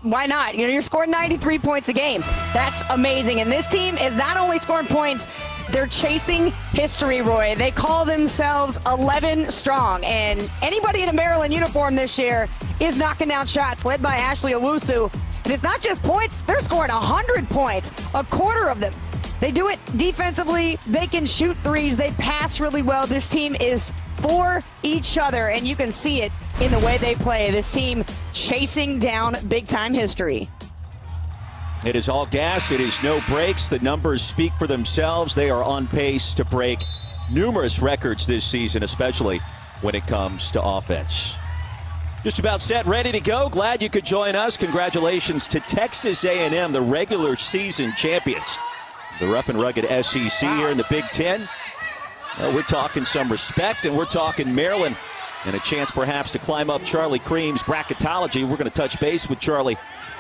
why not? You know, you're scoring 93 points a game. That's amazing. And this team is not only scoring points, they're chasing history, Roy. They call themselves 11 strong. And anybody in a Maryland uniform this year is knocking down shots, led by Ashley Owusu. And it's not just points, they're scoring 100 points, a quarter of them. They do it defensively. They can shoot threes. They pass really well. This team is for each other, and you can see it in the way they play. This team chasing down big-time history. It is all gas. It is no breaks. The numbers speak for themselves. They are on pace to break numerous records this season, especially when it comes to offense. Just about set, ready to go. Glad you could join us. Congratulations to Texas A&M, the regular season champions. The rough and rugged SEC here in the Big Ten. Well, we're talking some respect, and we're talking Maryland and a chance perhaps to climb up Charlie Cream's bracketology. We're going to touch base with Charlie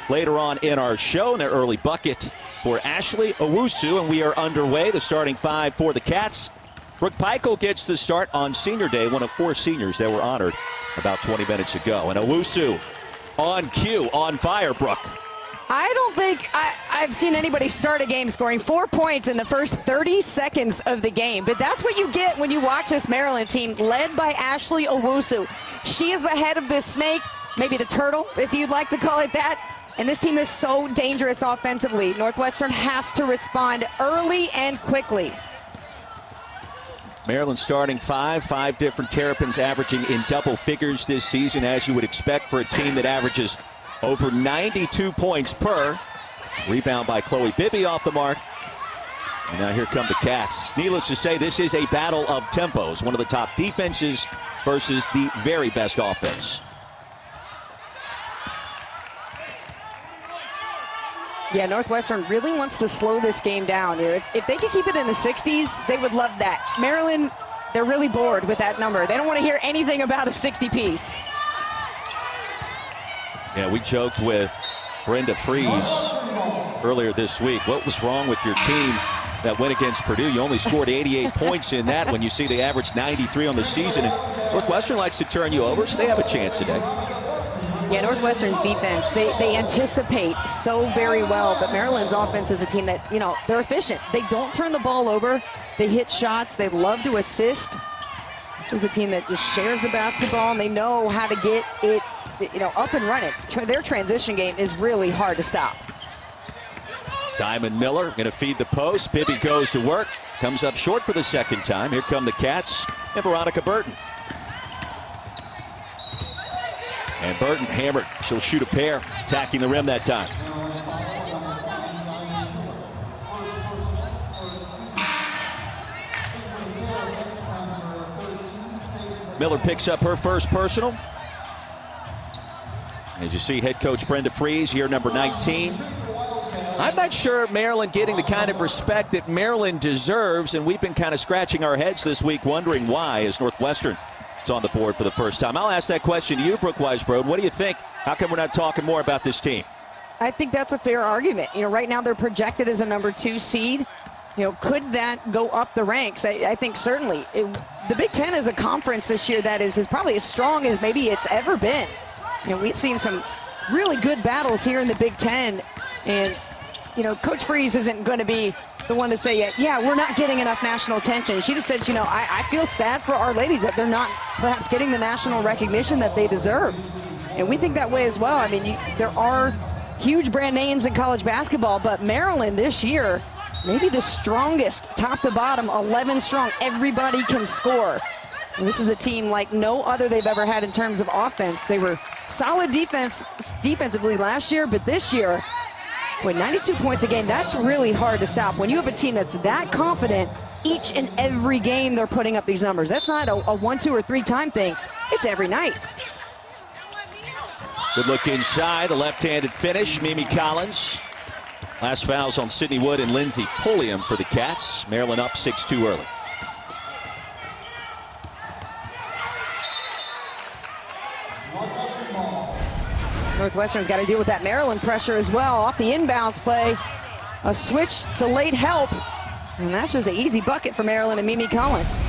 later on in our show. In their early bucket for Ashley Owusu, and we are underway. The starting five for the Cats. Brooke Peichel gets the start on senior day, one of 4 seniors that were honored about 20 minutes ago. And Owusu on cue, on fire, Brooke. I don't think I've seen anybody start a game scoring 4 points in the first 30 seconds of the game. But that's what you get when you watch this Maryland team led by Ashley Owusu. She is the head of this snake, maybe the turtle, if you'd like to call it that. And this team is so dangerous offensively. Northwestern has to respond early and quickly. Maryland starting five different Terrapins averaging in double figures this season, as you would expect for a team that averages over 92 points per. Rebound by Chloe Bibby off the mark. And now here come the Cats. Needless to say, this is a battle of tempos. One of the top defenses versus the very best offense. Yeah, Northwestern really wants to slow this game down here. If they could keep it in the 60s, they would love that. Maryland, they're really bored with that number. They don't want to hear anything about a 60-piece. Yeah, we joked with Brenda Fries earlier this week. What was wrong with your team that went against Purdue? You only scored 88 points in that when you see they averaged 93 on the season. And Northwestern likes to turn you over, so they have a chance today. Yeah, Northwestern's defense, they anticipate so very well, but Maryland's offense is a team that, you know, they're efficient. They don't turn the ball over. They hit shots. They love to assist. This is a team that just shares the basketball, and they know how to get it, you know, up and running. Their transition game is really hard to stop. Diamond Miller going to feed the post. Bibby goes to work. Comes up short for the second time. Here come the Cats and Veronica Burton. And Burton hammered. She'll shoot a pair, attacking the rim that time. Miller picks up her first personal. As you see, head coach Brenda Fries, year number 19. I'm not sure Maryland getting the kind of respect that Maryland deserves, and we've been kind of scratching our heads this week wondering why, as Northwestern is on the board for the first time. I'll ask that question to you, Brooke Weisbrod. What do you think? How come we're not talking more about this team? I think that's a fair argument. You know, right now they're projected as a number 2 seed. You know, could that go up the ranks? I think certainly. The Big Ten is a conference this year that is probably as strong as maybe it's ever been. You know, we've seen some really good battles here in the Big Ten, and you know, Coach Fries isn't going to be the one to say, yeah, we're not getting enough national attention. She just said, you know, I feel sad for our ladies that they're not perhaps getting the national recognition that they deserve. And we think that way as well. I mean, there are huge brand names in college basketball, but Maryland this year, maybe the strongest top to bottom, 11 strong. Everybody can score. And this is a team like no other they've ever had in terms of offense. They were solid defensively last year, but this year, with 92 points a game, that's really hard to stop. When you have a team that's that confident, each and every game they're putting up these numbers. That's not a 1, 2, or 3 time thing. It's every night. Good look inside, the left-handed finish, Mimi Collins. Last fouls on Sydney Wood and Lindsey Pulliam for the Cats. Maryland up 6-2 early. Northwestern's got to deal with that Maryland pressure as well. Off the inbounds play, a switch to late help, and that's just an easy bucket for Maryland and Mimi Collins.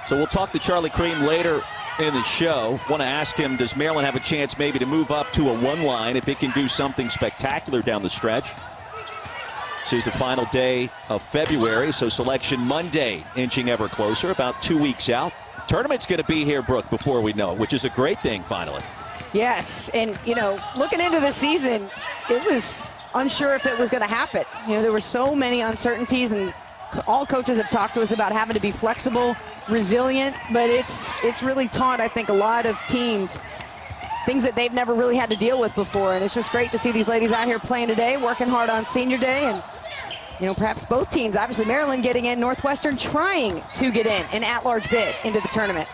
So we'll talk to Charlie Cream later in the show. Want to ask him, does Maryland have a chance maybe to move up to a 1 line if it can do something spectacular down the stretch? This is the final day of February, so selection Monday inching ever closer, about 2 weeks out. Tournament's going to be here, Brooke, before we know it, which is a great thing finally. Yes, and, looking into the season, it was unsure if it was going to happen. There were so many uncertainties, and all coaches have talked to us about having to be flexible, resilient, but it's really taught, I think, a lot of teams things that they've never really had to deal with before, and it's just great to see these ladies out here playing today, working hard on senior day, and perhaps both teams, obviously Maryland getting in, Northwestern trying to get in an at-large bid into the tournament.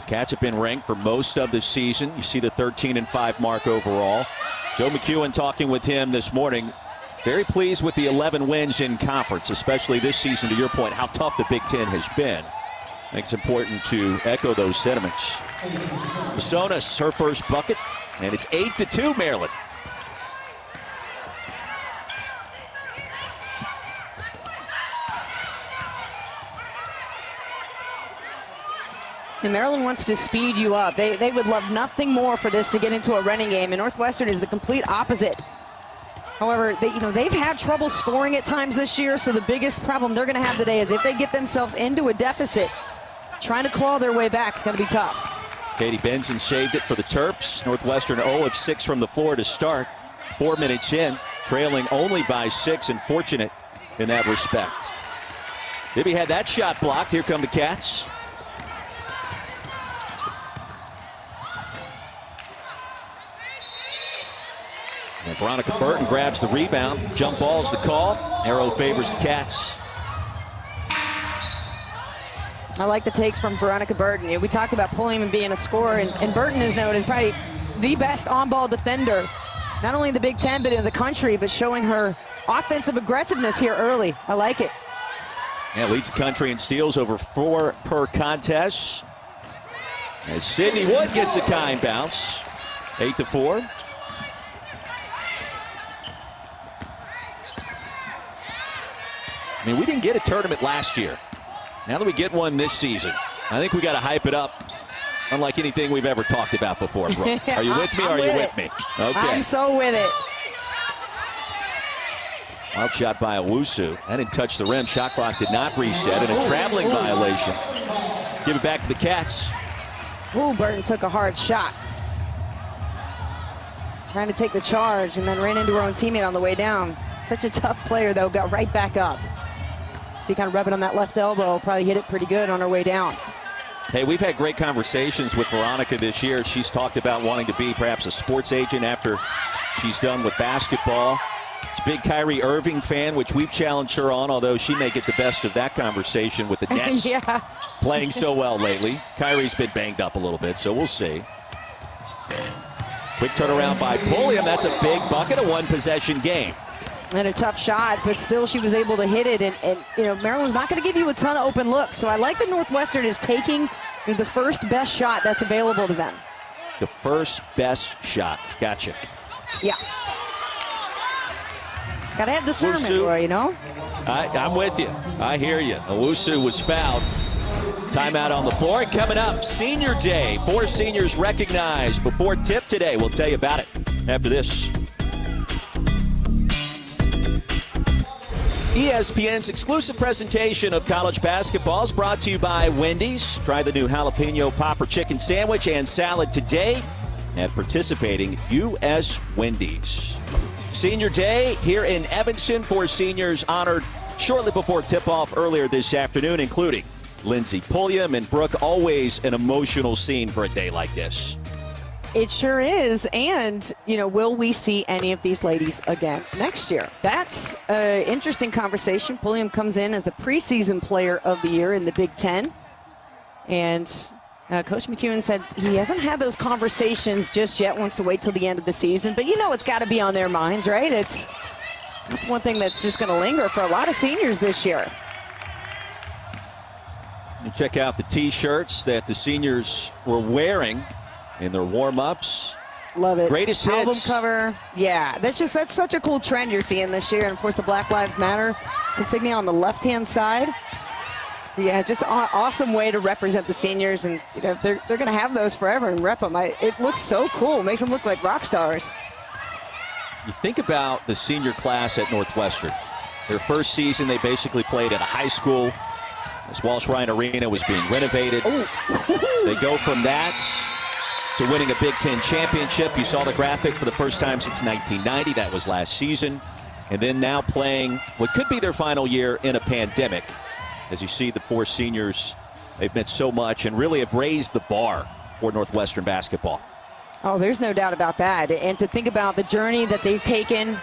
Cats have been ranked for most of the season. You see the 13-5 mark overall. Joe McEwen talking with him this morning. Very pleased with the 11 wins in conference, especially this season, to your point, how tough the Big Ten has been. I think it's important to echo those sentiments. Masonis, her first bucket, and it's 8-2 Maryland. And Maryland wants to speed you up. They would love nothing more for this to get into a running game, and Northwestern is the complete opposite. However, they've had trouble scoring at times this year, so the biggest problem they're going to have today is if they get themselves into a deficit, trying to claw their way back is going to be tough. Katie Benson saved it for the Terps. Northwestern 0 of 6 from the floor to start. 4 minutes in, trailing only by 6, and fortunate in that respect. Libby had that shot blocked. Here come the Cats. And Veronica Burton grabs the rebound. Jump ball's the call. Arrow favors the Cats. I like the takes from Veronica Burton. We talked about Pulliam and being a scorer, and Burton is known as probably the best on-ball defender, not only in the Big Ten, but in the country, but showing her offensive aggressiveness here early. I like it. Yeah, leads the country in steals, over 4 per contest. As Sydney Wood gets a kind bounce. 8-4. I mean, we didn't get a tournament last year. Now that we get one this season, I think we got to hype it up unlike anything we've ever talked about before, Brooke. Are you with me or are you with me? Okay. I'm so with it. Wild shot by Owusu. That didn't touch the rim. Shot clock did not reset, and a traveling violation. Give it back to the Cats. Ooh, Burton took a hard shot. Trying to take the charge and then ran into her own teammate on the way down. Such a tough player, though, got right back up. See, kind of rubbing on that left elbow, probably hit it pretty good on her way down. Hey, we've had great conversations with Veronica this year. She's talked about wanting to be perhaps a sports agent after she's done with basketball. She's a big Kyrie Irving fan, which we've challenged her on, although she may get the best of that conversation with the Nets playing so well lately. Kyrie's been banged up a little bit, so we'll see. Quick turnaround by Pulliam. That's a big bucket, a one-possession game. And a tough shot, but still she was able to hit it. And Maryland's not going to give you a ton of open looks. So I like that Northwestern is taking the first best shot that's available to them. The first best shot. Gotcha. Yeah. Got to have discernment, Roy, I'm with you. I hear you. Owusu was fouled. Timeout on the floor. And coming up, Senior Day. 4 seniors recognized before tip today. We'll tell you about it after this. ESPN's exclusive presentation of college basketball is brought to you by Wendy's. Try the new jalapeno popper chicken sandwich and salad today at participating U.S. Wendy's. Senior Day here in Evanston for seniors honored shortly before tip-off earlier this afternoon, including Lindsey Pulliam and Brooke. Always an emotional scene for a day like this. It sure is. And, will we see any of these ladies again next year? That's an interesting conversation. Pulliam comes in as the preseason player of the year in the Big Ten. And Coach McEwen said he hasn't had those conversations just yet, wants to wait till the end of the season. But it's got to be on their minds, right? That's one thing that's just going to linger for a lot of seniors this year. You check out the T-shirts that the seniors were wearing in their warm-ups. Love it. Greatest album hits. Cover. Yeah, that's such a cool trend you're seeing this year. And of course the Black Lives Matter insignia on the left-hand side. Yeah, just an awesome way to represent the seniors, and they're going to have those forever and rep them. It looks so cool. It makes them look like rock stars. You think about the senior class at Northwestern. Their first season, they basically played at a high school as Walsh-Ryan Arena was being renovated. They go from that to winning a Big Ten championship. You saw the graphic for the first time since 1990. That was last season. And then now playing what could be their final year in a pandemic. As you see, the four seniors, they've meant so much and really have raised the bar for Northwestern basketball. Oh, there's no doubt about that. And to think about the journey that they've taken,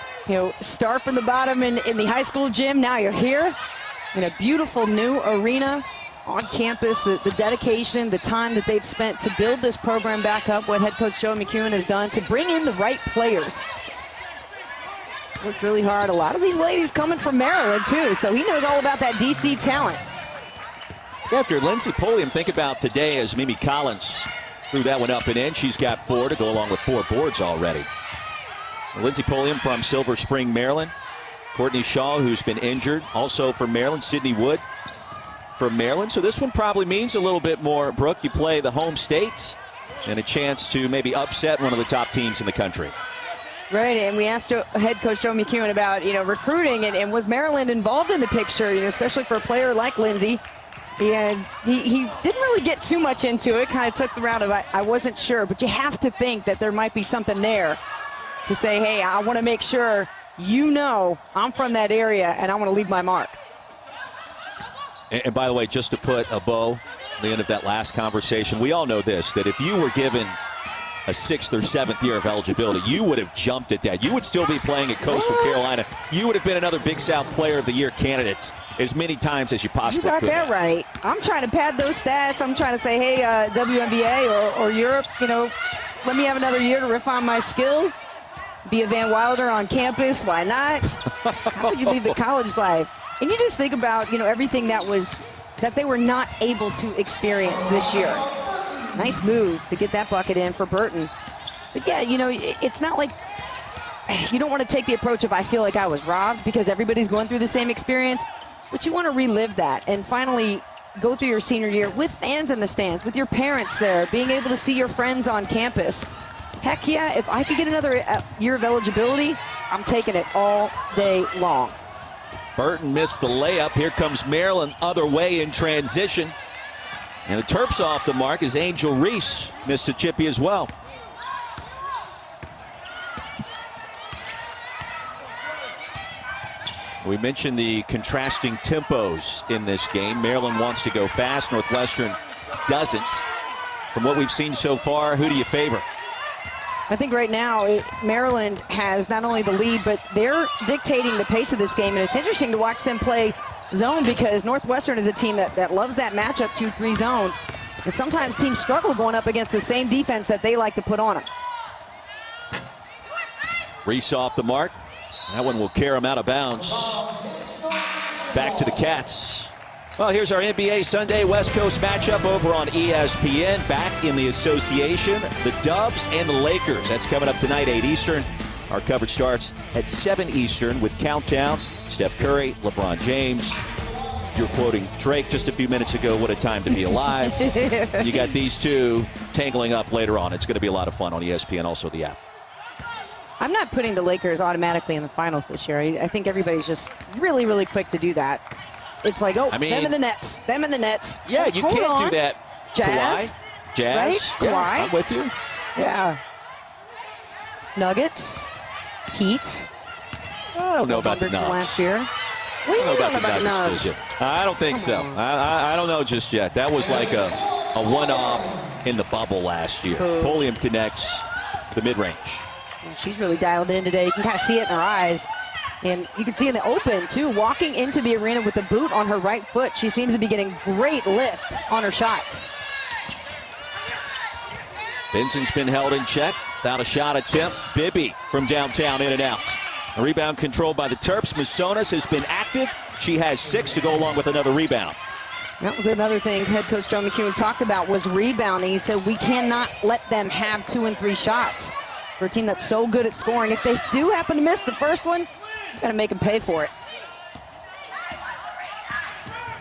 start from the bottom in the high school gym. Now you're here in a beautiful new arena on campus. The dedication, the time that they've spent to build this program back up, what head coach Joe McEwen has done to bring in the right players. Worked really hard. A lot of these ladies coming from Maryland, too, so he knows all about that DC talent. Yeah, if you're Lindsey Pulliam, think about today as Mimi Collins threw that one up and in. She's got 4 to go along with 4 boards already. Lindsey Pulliam from Silver Spring, Maryland. Courtney Shaw, who's been injured, also from Maryland. Sydney Wood from Maryland. So this one probably means a little bit more, Brooke. You play the home states and a chance to maybe upset one of the top teams in the country. Right, and we asked head coach Joe McEwen about, recruiting, and was Maryland involved in the picture, especially for a player like Lindsey. And he didn't really get too much into it, kind of took the route of I wasn't sure, but you have to think that there might be something there to say, hey, I want to make sure I'm from that area and I want to leave my mark. And by the way, just to put a bow on the end of that last conversation, we all know this, that if you were given a 6th or 7th year of eligibility, you would have jumped at that. You would still be playing at Coastal Carolina. You would have been another Big South Player of the Year candidate as many times as you possibly could. You got that right. I'm trying to pad those stats. I'm trying to say, hey, WNBA or Europe, let me have another year to refine my skills. Be a Van Wilder on campus. Why not? How would you leave the college life? And you just think about, everything that they were not able to experience this year. Nice move to get that bucket in for Burton. But yeah, it's not like you don't want to take the approach of I feel like I was robbed, because everybody's going through the same experience. But you want to relive that and finally go through your senior year with fans in the stands, with your parents there, being able to see your friends on campus. Heck yeah, if I could get another year of eligibility, I'm taking it all day long. Burton missed the layup. Here comes Maryland other way in transition. And the Terps off the mark as Angel Reese missed a chippy as well. We mentioned the contrasting tempos in this game. Maryland wants to go fast. Northwestern doesn't. From what we've seen so far, who do you favor? I think right now Maryland has not only the lead, but they're dictating the pace of this game. And it's interesting to watch them play zone, because Northwestern is a team that loves that matchup 2-3 zone. And sometimes teams struggle going up against the same defense that they like to put on them. Reese off the mark. That one will carry him out of bounds. Back to the Cats. Well, here's our NBA Sunday West Coast matchup over on ESPN. Back in the association, the Dubs and the Lakers. That's coming up tonight, 8 Eastern. Our coverage starts at 7 Eastern with Countdown. Steph Curry, LeBron James. You're quoting Drake just a few minutes ago, what a time to be alive. You got these two tangling up later on. It's going to be a lot of fun on ESPN, also the app. I'm not putting the Lakers automatically in the finals this year. I think everybody's just really, really quick to do that. It's like, them in the nets, them in the nets. Yeah, you can't do that. Jazz. Kawhi. Jazz. Right? Yeah, Kawhi. I'm with you. Yeah. Nuggets. Heat. I don't know about the Nuggets. Last year. What do you I don't know mean about the Nuggets just yet. I don't think so. I don't know just yet. That was like a one-off in the bubble last year. Pulliam connects the mid-range. She's really dialed in today. You can kind of see it in her eyes. And you can see in the open, too, walking into the arena with the boot on her right foot. She seems to be getting great lift on her shots. Benson's been held in check. Without a shot attempt. Bibby from downtown, in and out. A rebound controlled by the Terps. Massonas has been active. She has 6 to go along with another rebound. That was another thing head coach Joe McEwen talked about, was rebounding. He said we cannot let them have 2 and 3 shots for a team that's so good at scoring. If they do happen to miss the first one, got to make them pay for it.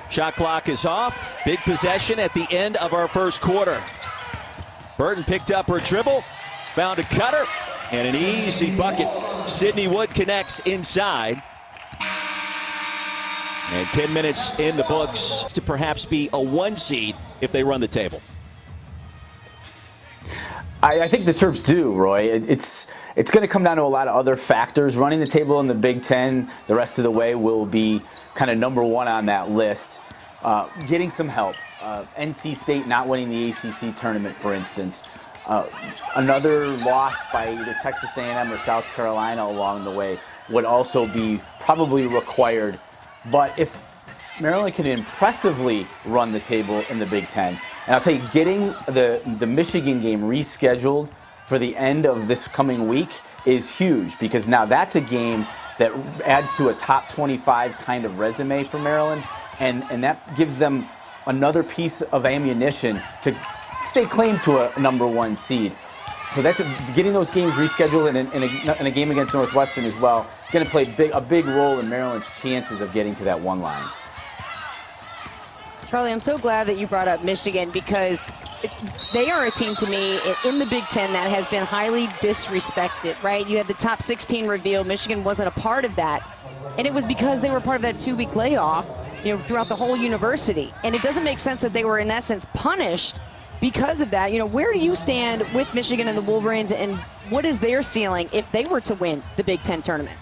Shot clock is off. Big possession at the end of our first quarter. Burton picked up her dribble, found a cutter, and an easy bucket. Sydney Wood connects inside. And 10 minutes in the books to perhaps be a 1 seed if they run the table. I think the Terps do, Roy. It's going to come down to a lot of other factors. Running the table in the Big Ten the rest of the way will be kind of number one on that list. Getting some help. NC State not winning the ACC tournament, for instance. Another loss by either Texas A&M or South Carolina along the way would also be probably required. But if Maryland can impressively run the table in the Big Ten, and I'll tell you, getting the Michigan game rescheduled for the end of this coming week is huge, because now that's a game that adds to a top 25 kind of resume for Maryland, and that gives them another piece of ammunition to stay claimed to a number 1 seed. So that's getting those games rescheduled in a game against Northwestern as well, going to play a big role in Maryland's chances of getting to that 1 line. Charlie, I'm so glad that you brought up Michigan, because they are a team to me in the Big Ten that has been highly disrespected, right? You had the top 16 reveal. Michigan wasn't a part of that. And it was because they were part of that 2-week layoff, throughout the whole university. And it doesn't make sense that they were, in essence, punished because of that. Where do you stand with Michigan and the Wolverines, and what is their ceiling if they were to win the Big Ten tournament?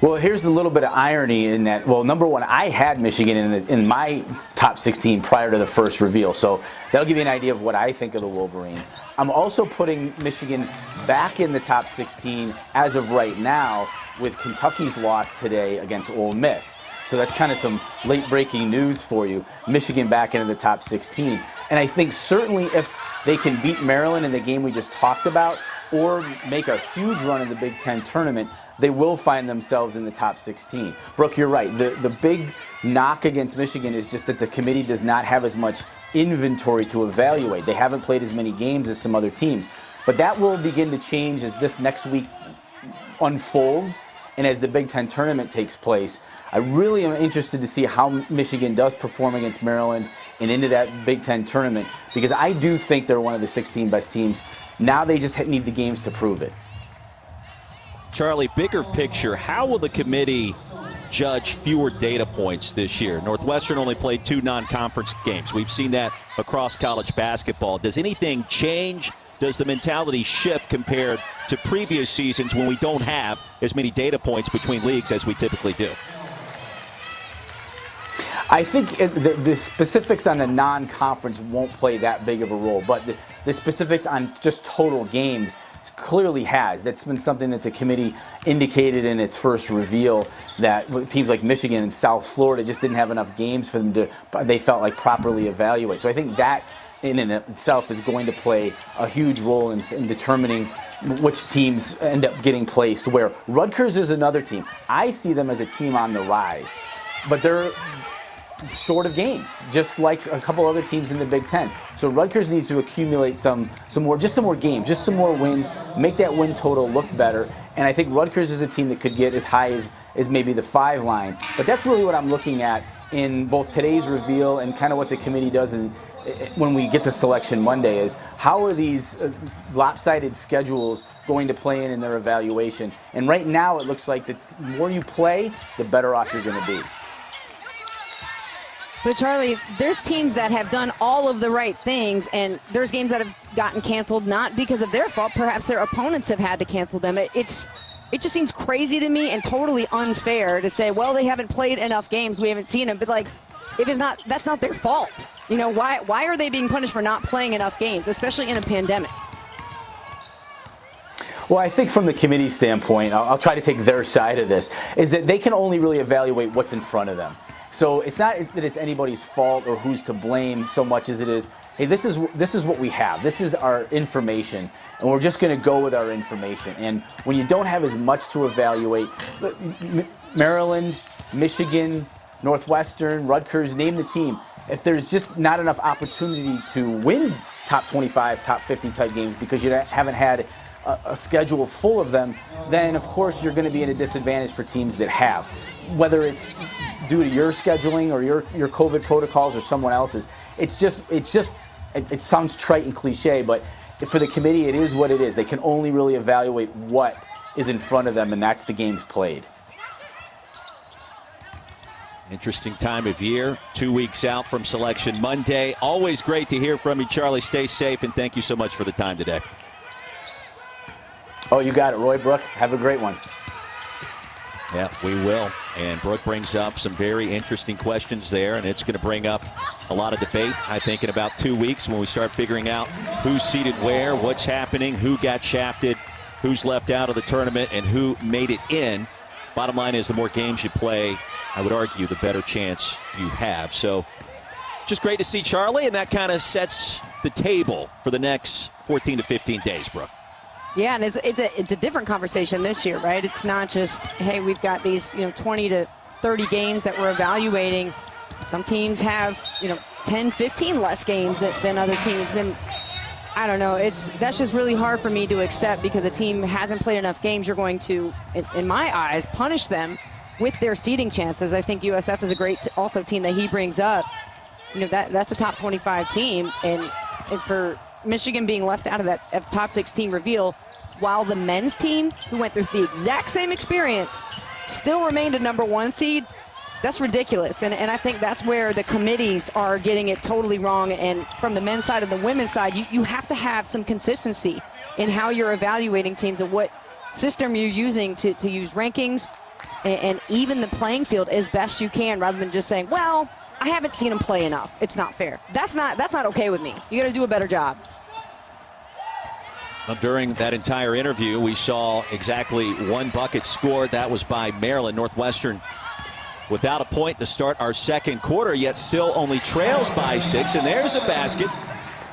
Well, here's a little bit of irony in that. Well, number one, I had Michigan in my top 16 prior to the first reveal, so that'll give you an idea of what I think of the Wolverines. I'm also putting Michigan back in the top 16 as of right now with Kentucky's loss today against Ole Miss. So that's kind of some late-breaking news for you. Michigan back into the top 16. And I think certainly if they can beat Maryland in the game we just talked about, or make a huge run in the Big Ten tournament, they will find themselves in the top 16. Brooke, you're right. The big knock against Michigan is just that the committee does not have as much inventory to evaluate. They haven't played as many games as some other teams. But that will begin to change as this next week unfolds and as the Big Ten tournament takes place. I really am interested to see how Michigan does perform against Maryland and into that Big Ten tournament, because I do think they're one of the 16 best teams. Now they just need the games to prove it. Charlie, bigger picture, how will the committee judge fewer data points this year? Northwestern only played 2 non-conference games. We've seen that across college basketball. Does anything change? Does the mentality shift compared to previous seasons when we don't have as many data points between leagues as we typically do? I think the specifics on the non-conference won't play that big of a role, but the specifics on just total games clearly has. That's been something that the committee indicated in its first reveal, that teams like Michigan and South Florida just didn't have enough games for them to, they felt like, properly evaluate. So I think that in and of itself is going to play a huge role in determining which teams end up getting placed where. Rutgers is another team. I see them as a team on the rise, but they're short of games, just like a couple other teams in the Big Ten. So Rutgers needs to accumulate some more games, just some more wins, make that win total look better. And I think Rutgers is a team that could get as high as maybe the 5 line. But that's really what I'm looking at in both today's reveal and kind of what the committee does when we get to Selection Monday, is how are these lopsided schedules going to play in their evaluation. And right now it looks like the more you play, the better off you're going to be. But Charlie, there's teams that have done all of the right things, and there's games that have gotten canceled not because of their fault. Perhaps their opponents have had to cancel them. It just seems crazy to me and totally unfair to say, well, they haven't played enough games, we haven't seen them. But like, that's not their fault. Why are they being punished for not playing enough games, especially in a pandemic? Well, I think from the committee standpoint, I'll try to take their side of this, is that they can only really evaluate what's in front of them. So it's not that it's anybody's fault or who's to blame so much as it is, hey, this is what we have. This is our information, and we're just going to go with our information. And when you don't have as much to evaluate, Maryland, Michigan, Northwestern, Rutgers, name the team, if there's just not enough opportunity to win top 25, top 50 type games because you haven't had a schedule full of them, then of course you're going to be at a disadvantage for teams that have. Whether it's due to your scheduling or your COVID protocols or someone else's, it sounds trite and cliche, but for the committee, it is what it is. They can only really evaluate what is in front of them, and that's the games played. Interesting time of year, 2 weeks out from Selection Monday. Always great to hear from you, Charlie. Stay safe, and thank you so much for the time today. Oh, you got it, Roy. Brooke, have a great one. Yeah, we will. And Brooke brings up some very interesting questions there, and it's going to bring up a lot of debate, I think, in about 2 weeks when we start figuring out who's seated where, what's happening, who got shafted, who's left out of the tournament, and who made it in. Bottom line is the more games you play, I would argue, the better chance you have. So just great to see Charlie, and that kind of sets the table for the next 14 to 15 days, Brooke. Yeah, and it's a different conversation this year, right? It's not just, hey, we've got these 20 to 30 games that we're evaluating. Some teams have 10, 15 less games than other teams, and I don't know. That's just really hard for me to accept because a team hasn't played enough games. You're going to, in my eyes, punish them with their seeding chances. I think USF is a great also team that he brings up. That's a top 25 team, and for Michigan being left out of that top 16 reveal, while the men's team, who went through the exact same experience, still remained a #1 seed, that's ridiculous. And I think that's where the committees are getting it totally wrong. And from the men's side and the women's side, you have to have some consistency in how you're evaluating teams and what system you're using to use rankings and even the playing field as best you can, rather than just saying, well, I haven't seen them play enough. It's not fair. That's not okay with me. You got to do a better job. During that entire interview, we saw exactly one bucket scored. That was by Maryland. Northwestern without a point to start our second quarter, yet still only trails by 6. And there's a basket,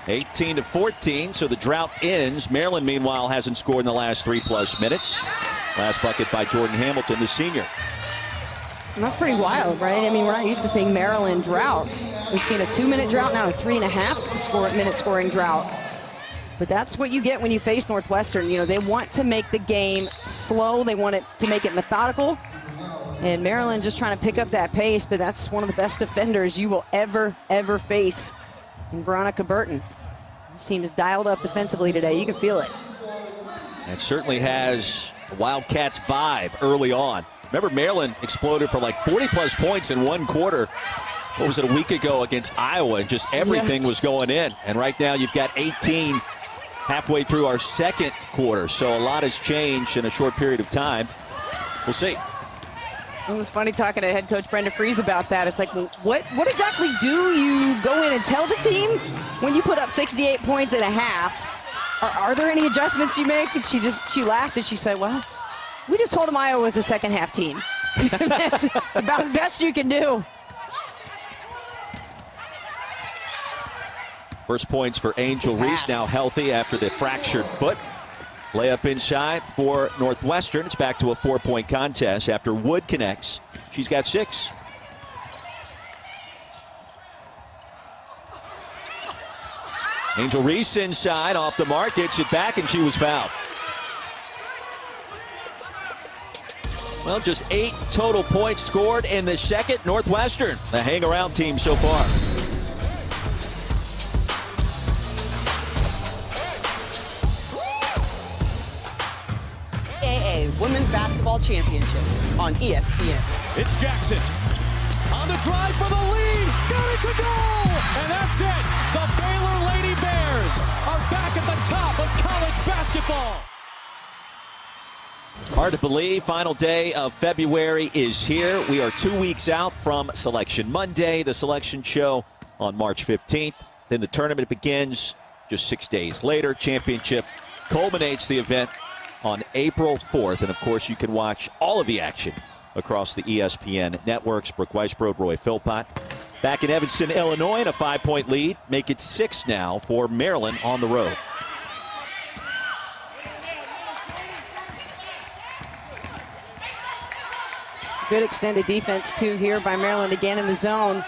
18 to 14. So the drought ends. Maryland, meanwhile, hasn't scored in the last 3+ minutes. Last bucket by Jordan Hamilton, the senior. And that's pretty wild, right? I mean, we're not used to seeing Maryland droughts. We've seen a 2-minute drought, now a 3.5-minute scoring drought. But that's what you get when you face Northwestern. They want to make the game slow. They want it to make it methodical. And Maryland just trying to pick up that pace, but that's one of the best defenders you will ever face in Veronica Burton. This team is dialed up defensively today. You can feel it. It certainly has a Wildcats vibe early on. Remember, Maryland exploded for like 40+ points in one quarter. What was it, a week ago against Iowa? And just everything was going in. And right now you've got 18 halfway through our second quarter. So a lot has changed in a short period of time. We'll see. It was funny talking to head coach Brenda Fries about that. It's like, well, what exactly do you go in and tell the team when you put up 68 points in a half? Are there any adjustments you make? And she laughed and she said, well, we just told them Iowa was a second half team. It's about the best you can do. First points for Angel Reese, now healthy after the fractured foot. Layup inside for Northwestern. It's back to a 4-point contest after Wood connects. She's got 6. Angel Reese inside, off the mark, gets it back, and she was fouled. Well, just 8 total points scored in the second. Northwestern, the hang-around team so far. Women's Basketball Championship on ESPN. It's Jackson on the drive for the lead. Got it to go! And that's it. The Baylor Lady Bears are back at the top of college basketball. Hard to believe, final day of February is here. We are 2 weeks out from Selection Monday, the selection show on March 15th. Then the tournament begins just 6 days later. Championship culminates the event on April 4th. And of course, you can watch all of the action across the ESPN networks. Brooke Weisbrod, Roy Philpott. Back in Evanston, Illinois, in a 5-point lead. Make it 6 now for Maryland on the road. Good extended defense, too, here by Maryland again in the zone.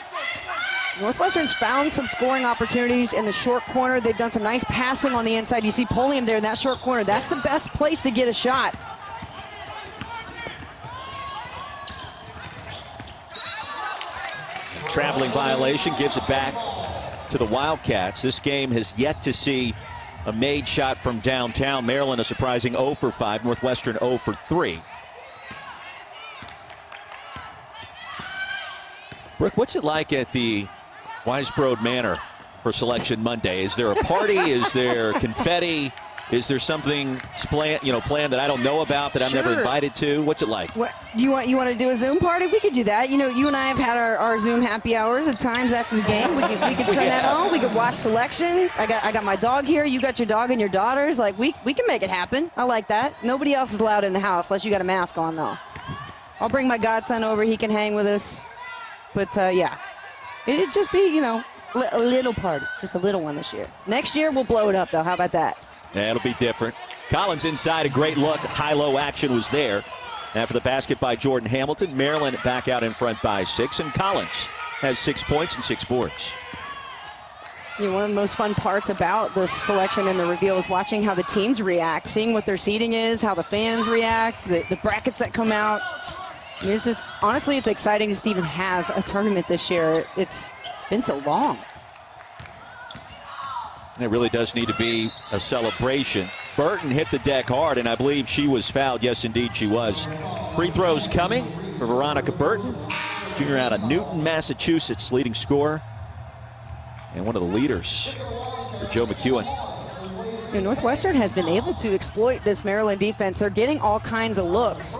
Northwestern's found some scoring opportunities in the short corner. They've done some nice passing on the inside. You see Polium there in that short corner. That's the best place to get a shot. Traveling violation gives it back to the Wildcats. This game has yet to see a made shot from downtown. Maryland a surprising 0 for 5. Northwestern 0 for 3. Brooke, what's it like at the Weisbrod Manor for Selection Monday? Is there a party? Is there confetti? Is there something planned that I don't know about that I'm never invited to? What's it like? What, you want to do a Zoom party? We could do that. You and I have had our Zoom happy hours at times after the game. We could turn that on. We could watch Selection. I got my dog here. You got your dog and your daughters. Like we can make it happen. I like that. Nobody else is allowed in the house unless you got a mask on though. I'll bring my godson over. He can hang with us. But yeah, it'd just be a little party, just a little one this year. Next year we'll blow it up though. How about that? Yeah, it'll be different. Collins inside, a great look. High-low action was there. After the basket by Jordan Hamilton, Maryland back out in front by 6, and Collins has 6 points and 6 boards. One of the most fun parts about the selection and the reveal is watching how the teams react, seeing what their seating is, how the fans react, the brackets that come out. I mean, it's just, honestly, it's exciting just to even have a tournament this year. It's been so long. And it really does need to be a celebration. Burton hit the deck hard, and I believe she was fouled. Yes, indeed, she was. Free throws coming for Veronica Burton, junior out of Newton, Massachusetts, leading scorer, and one of the leaders for Joe McEwen. Northwestern has been able to exploit this Maryland defense. They're getting all kinds of looks.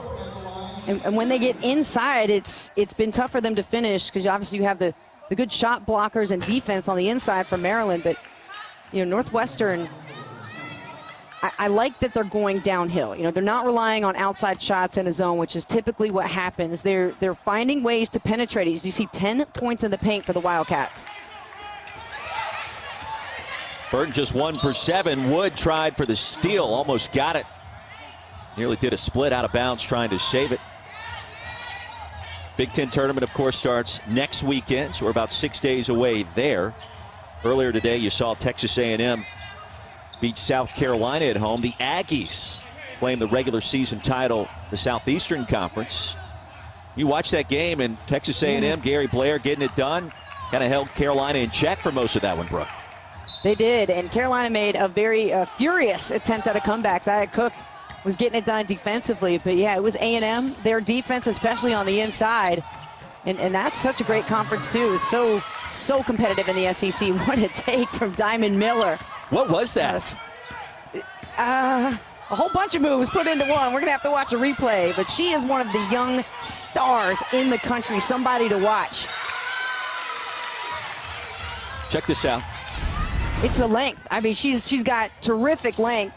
And when they get inside, it's been tough for them to finish because obviously you have the good shot blockers and defense on the inside for Maryland, but Northwestern, I like that they're going downhill. They're not relying on outside shots in a zone, which is typically what happens. They're finding ways to penetrate. As you see, 10 points in the paint for the Wildcats. Burton just 1 for 7. Wood tried for the steal, almost got it. Nearly did a split out of bounds trying to save it. Big Ten tournament, of course, starts next weekend, so we're about 6 days away there. Earlier today, you saw Texas A&M beat South Carolina at home. The Aggies claim the regular season title, the Southeastern Conference. You watched that game, and Texas A&M, Gary Blair getting it done, kind of held Carolina in check for most of that one, Brooke. They did, and Carolina made a very furious attempt at a comeback. Zia Cook was getting it done defensively, but yeah, it was A&M, their defense, especially on the inside. And that's such a great conference, too. It's so competitive in the SEC. What a take from Diamond Miller. What was that? A whole bunch of moves put into one. We're going to have to watch a replay. But she is one of the young stars in the country, somebody to watch. Check this out. It's the length. I mean, she's got terrific length.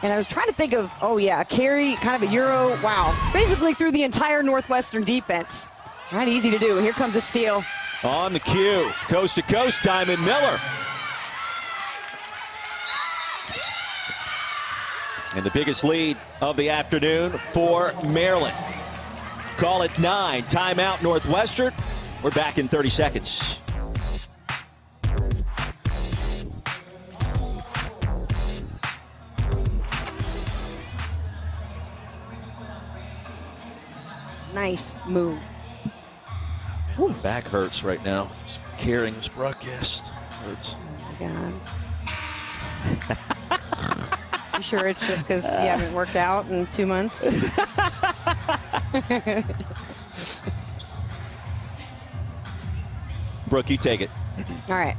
And I was trying to think of, a carry, kind of a Euro. Wow. Basically through the entire Northwestern defense. Not easy to do. Here comes a steal. On the cue, coast to coast, Diamond Miller. And the biggest lead of the afternoon for Maryland. Call it 9. Timeout, Northwestern. We're back in 30 seconds. Nice move. Ooh. Back hurts right now. It's carrying this broadcast. Hurts. God. You sure it's just because you haven't worked out in 2 months? Brooke, you take it. All right.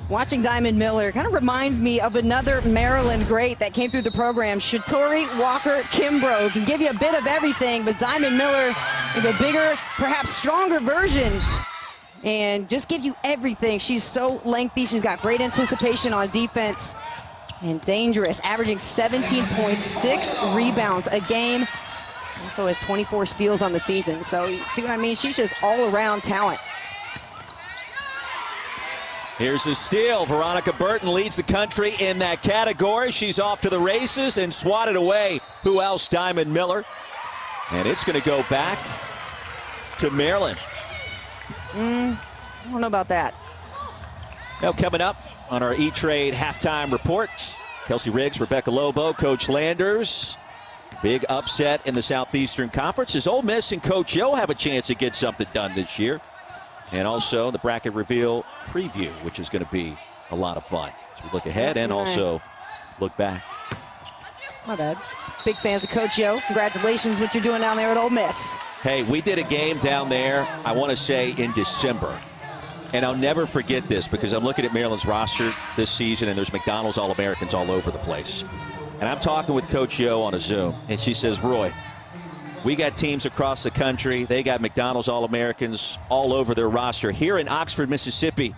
Watching Diamond Miller kind of reminds me of another Maryland great that came through the program. Shatori Walker-Kimbrough can give you a bit of everything, but Diamond Miller, a bigger, perhaps stronger version, and just give you everything. She's so lengthy. She's got great anticipation on defense and dangerous, averaging 17 points, 6 rebounds a game. Also has 24 steals on the season. So you see what I mean? She's just all-around talent. Here's a steal. Veronica Burton leads the country in that category. She's off to the races and swatted away. Who else? Diamond Miller. And it's going to go back to Maryland. I don't know about that. Now coming up on our E-Trade halftime report, Kelsey Riggs, Rebecca Lobo, Coach Landers. Big upset in the Southeastern Conference. Does Ole Miss and Coach Yo have a chance to get something done this year? And also the bracket reveal preview, which is going to be a lot of fun. So we look ahead and also look back. My bad. Big fans of Coach Yo. Congratulations what you're doing down there at Ole Miss. Hey, we did a game down there, I want to say in December. And I'll never forget this because I'm looking at Maryland's roster this season and there's McDonald's All-Americans all over the place. And I'm talking with Coach Yo on a Zoom, and she says, Roy, we got teams across the country. They got McDonald's All-Americans all over their roster. Here in Oxford, Mississippi,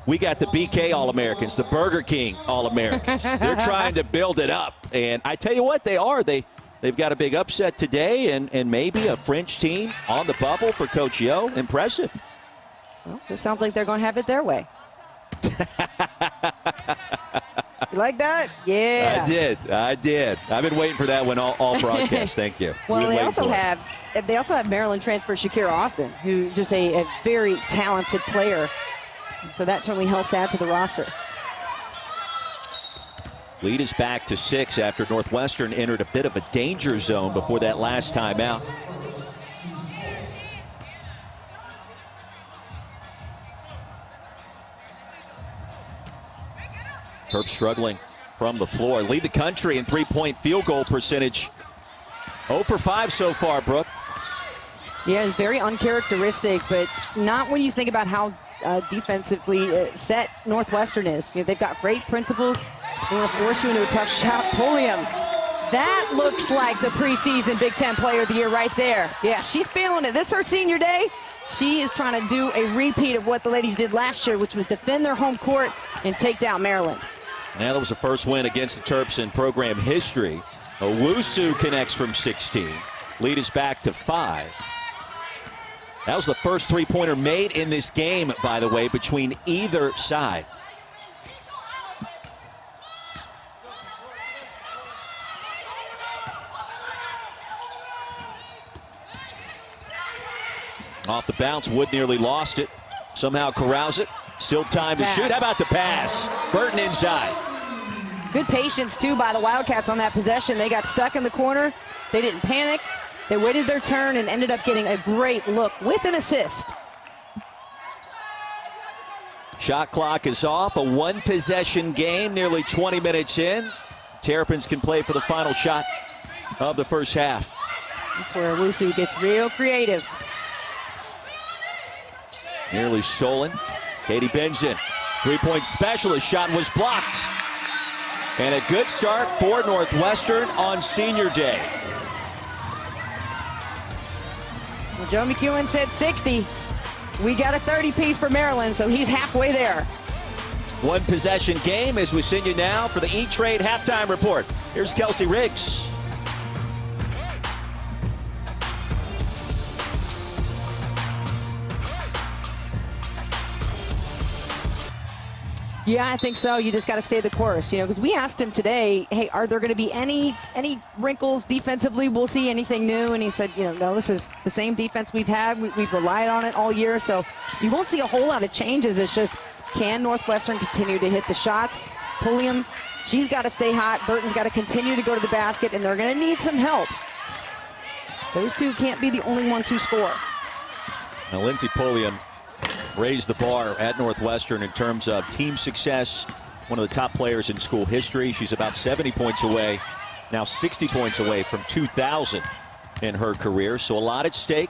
we got the BK All-Americans, the Burger King All-Americans. They're trying to build it up. And I tell you what, they are. They've got a big upset today and maybe a French team on the bubble for Coach Yo. Impressive. Well, just sounds like they're going to have it their way. You like that? Yeah. I did. I've been waiting for that one all broadcast. Thank you. Well, they also have Maryland transfer Shakira Austin, who's just a very talented player. So that certainly helps add to the roster. Lead is back to 6 after Northwestern entered a bit of a danger zone before that last timeout. Terps struggling from the floor. Lead the country in three-point field goal percentage. 0 for 5 so far, Brooke. Yeah, it's very uncharacteristic, but not when you think about how defensively set Northwestern is. You know, they've got great principles. They want to force you into a tough shot. Pulliam. That looks like the preseason Big Ten Player of the Year right there. Yeah, she's feeling it. This is her senior day. She is trying to do a repeat of what the ladies did last year, which was defend their home court and take down Maryland. Now that was the first win against the Terps in program history. Owusu connects from 16. Lead is back to 5. That was the first three-pointer made in this game, by the way, between either side. Off the bounce, Wood nearly lost it. Somehow corrals it. Still time to shoot. How about the pass? Burton inside. Good patience, too, by the Wildcats on that possession. They got stuck in the corner. They didn't panic. They waited their turn and ended up getting a great look with an assist. Shot clock is off. A one-possession game, nearly 20 minutes in. Terrapins can play for the final shot of the first half. That's where Owusu gets real creative. Nearly stolen. Katie Benson, three-point specialist, shot was blocked. And a good start for Northwestern on senior day. Well, Joe McEwen said 60. We got a 30-piece for Maryland, so he's halfway there. One possession game as we send you now for the E-Trade halftime report. Here's Kelsey Riggs. Yeah, I think so. You just got to stay the course, you know, because we asked him today, hey, are there going to be any wrinkles defensively? We'll see anything new. And he said, you know, no, this is the same defense we've had. We've relied on it all year. So you won't see a whole lot of changes. It's just, can Northwestern continue to hit the shots? Pulliam, she's got to stay hot. Burton's got to continue to go to the basket, and they're going to need some help. Those two can't be the only ones who score. Now, Lindsey Pulliam raised the bar at Northwestern in terms of team success. One of the top players in school history. She's about 70 points away, now 60 points away from 2,000 in her career. So a lot at stake.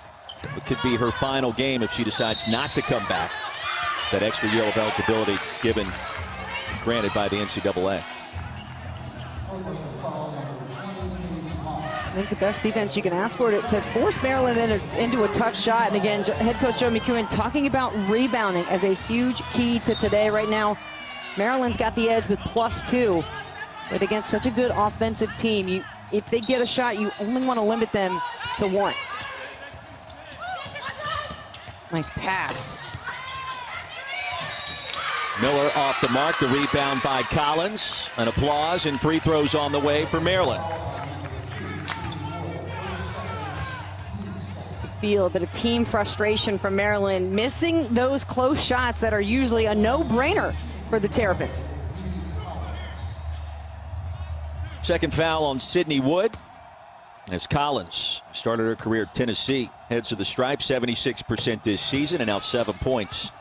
It could be her final game if she decides not to come back. That extra year of eligibility granted by the NCAA. That's the best defense you can ask for to force Maryland into a tough shot. And again, head coach Joe McEwen talking about rebounding as a huge key to today. Right now, Maryland's got the edge with +2. But against such a good offensive team, if they get a shot, you only want to limit them to 1. Nice pass. Miller off the mark, the rebound by Collins. An applause and free throws on the way for Maryland. field, but a team frustration from Maryland, missing those close shots that are usually a no-brainer for the Terrapins. Second foul on Sydney Wood as Collins started her career at Tennessee. Heads to the stripe, 76% this season, and out 7 points.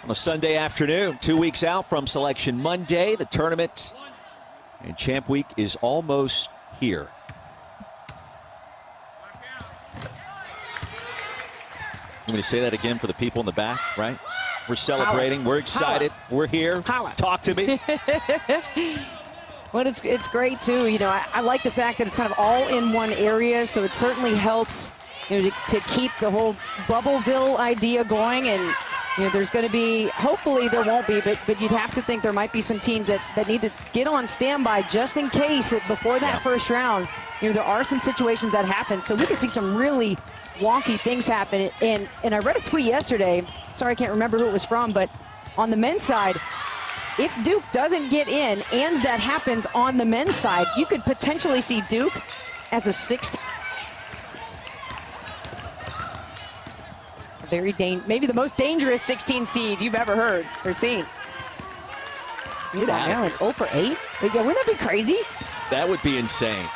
On a Sunday afternoon, 2 weeks out from Selection Monday, the tournament and Champ Week is almost here. I'm going to say that again for the people in the back, right? We're celebrating. We're excited. We're here. Talk to me. Well, it's great, too. You know, I like the fact that it's kind of all in one area, so it certainly helps, you know, to keep the whole Bubbleville idea going. And, you know, there's going to be, hopefully there won't be, but you'd have to think there might be some teams that need to get on standby just in case that before that first round, you know, there are some situations that happen. So we could see some really wonky things happen. And I read a tweet yesterday, sorry I can't remember who it was from, but on the men's side, if Duke doesn't get in and that happens on the men's side, you could potentially see Duke as a sixth. Maybe the most dangerous 16 seed you've ever heard or seen. Maryland 0 for 8? Wouldn't that be crazy? That would be insane.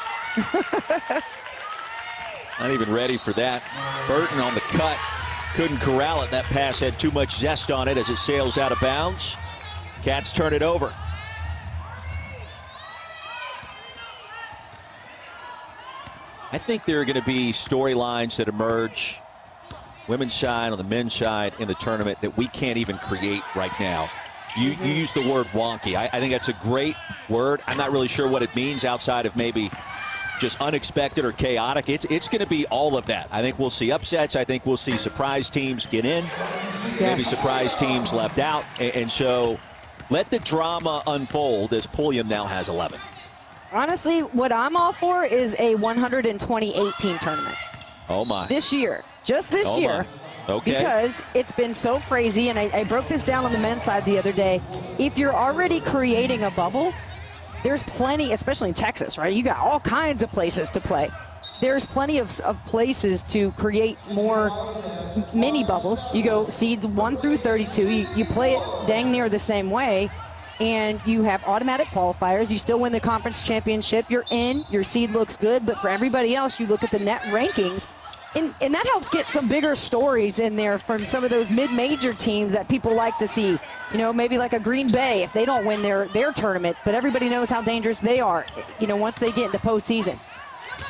Not even ready for that. Burton on the cut. Couldn't corral it. That pass had too much zest on it as it sails out of bounds. Cats turn it over. I think there are going to be storylines that emerge, women's side, on the men's side in the tournament, that we can't even create right now. You use the word wonky. I think that's a great word. I'm not really sure what it means outside of maybe just unexpected or chaotic. It's going to be all of that. I think we'll see upsets. I think we'll see surprise teams get in, maybe surprise teams left out. And so let the drama unfold as Pulliam now has 11. Honestly, what I'm all for is a 128-team tournament. Oh, my. This year. Just this year. Okay. Because it's been so crazy, and I broke this down on the men's side the other day. If you're already creating a bubble, there's plenty, especially in Texas, right? You got all kinds of places to play. There's plenty of places to create more mini bubbles. You go seeds 1 through 32. You play it dang near the same way, and you have automatic qualifiers. You still win the conference championship. You're in. Your seed looks good. But for everybody else, you look at the net rankings, and that helps get some bigger stories in there from some of those mid-major teams that people like to see. You know, maybe like a Green Bay if they don't win their tournament, but everybody knows how dangerous they are, you know, once they get into postseason.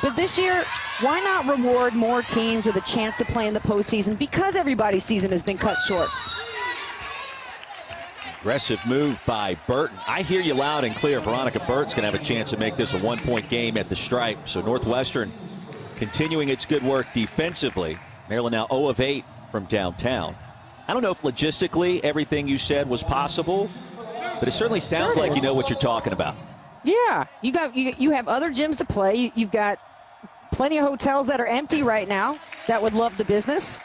But this year, why not reward more teams with a chance to play in the postseason because everybody's season has been cut short? Aggressive move by Burton. I hear you loud and clear. Veronica Burton's going to have a chance to make this a one-point game at the stripe. So Northwestern continuing its good work defensively. Maryland now 0 of 8 from downtown. I don't know if logistically everything you said was possible, but it certainly sounds like you know what you're talking about. Yeah, you have other gyms to play. You've got plenty of hotels that are empty right now that would love the business.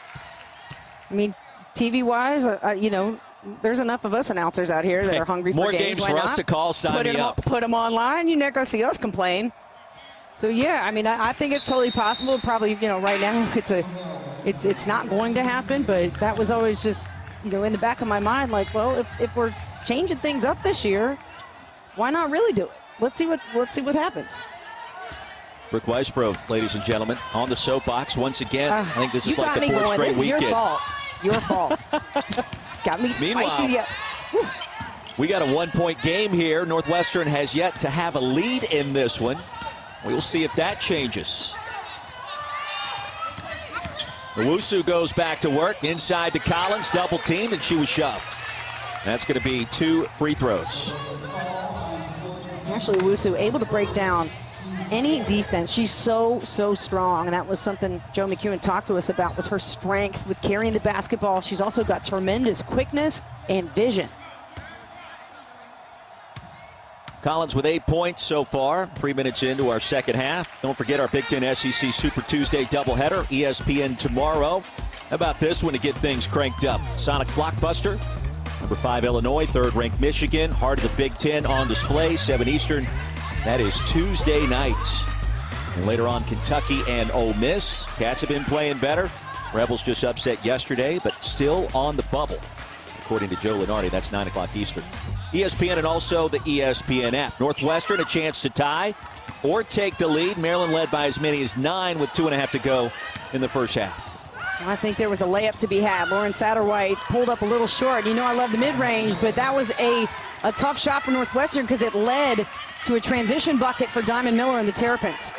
I mean, TV-wise, you know, there's enough of us announcers out here that are hungry for more games for us to call. Sign me up. Put them online. You're not going to see us complain. So yeah, I mean, I think it's totally possible. Probably, you know, right now it's not going to happen, but that was always just, you know, in the back of my mind, like, well, if we're changing things up this year, why not really do it? Let's see what happens. Brooke Weisbrod, ladies and gentlemen, on the soapbox once again. I think this is like the fourth straight weekend. Your fault. Got me spicy. Meanwhile, we got a 1-point game here. Northwestern has yet to have a lead in this one. We'll see if that changes. Owusu goes back to work inside to Collins, double teamed, and she was shoved. That's going to be 2 free throws. Actually, Owusu able to break down any defense. She's so strong, and that was something Joe McEwen talked to us about, was her strength with carrying the basketball. She's also got tremendous quickness and vision. Collins with 8 points so far, 3 minutes into our second half. Don't forget our Big Ten SEC Super Tuesday doubleheader, ESPN tomorrow. How about this one to get things cranked up? Sonic Blockbuster, number 5 Illinois, 3rd ranked Michigan, heart of the Big Ten on display, 7 Eastern. That is Tuesday night. And later on, Kentucky and Ole Miss. Cats have been playing better. Rebels just upset yesterday, but still on the bubble. According to Joe Lenardi, that's 9 o'clock Eastern. ESPN and also the ESPN app. Northwestern a chance to tie or take the lead. Maryland led by as many as 9 with 2.5 to go in the first half. I think there was a layup to be had. Lauren Satterwhite pulled up a little short. You know I love the mid-range, but that was a tough shot for Northwestern because it led to a transition bucket for Diamond Miller and the Terrapins.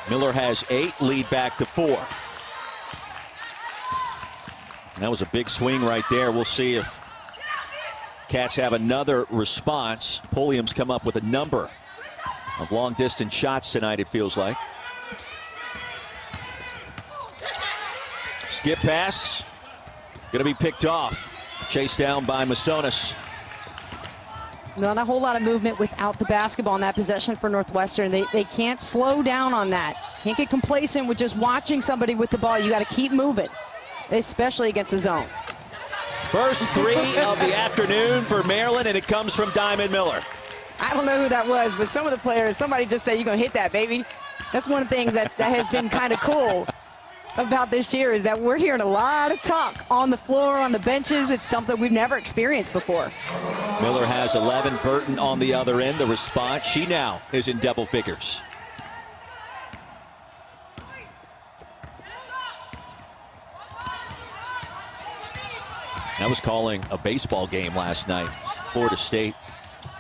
Miller has 8, lead back to 4. And that was a big swing right there. We'll see if Cats have another response. Pulliam's come up with a number of long-distance shots tonight, it feels like. Skip pass. Going to be picked off. Chased down by Masonis. Not a whole lot of movement without the basketball in that possession for Northwestern. They can't slow down on that. Can't get complacent with just watching somebody with the ball. You got to keep moving, especially against the zone. First 3 of the afternoon for Maryland, and it comes from Diamond Miller. I don't know who that was, but some of the players, somebody just said, you're going to hit that, baby. That's one of the things that has been kind of cool about this year is that we're hearing a lot of talk on the floor, on the benches. It's something we've never experienced before. Miller has 11, Burton on the other end. The response, she now is in double figures. I was calling a baseball game last night, Florida State,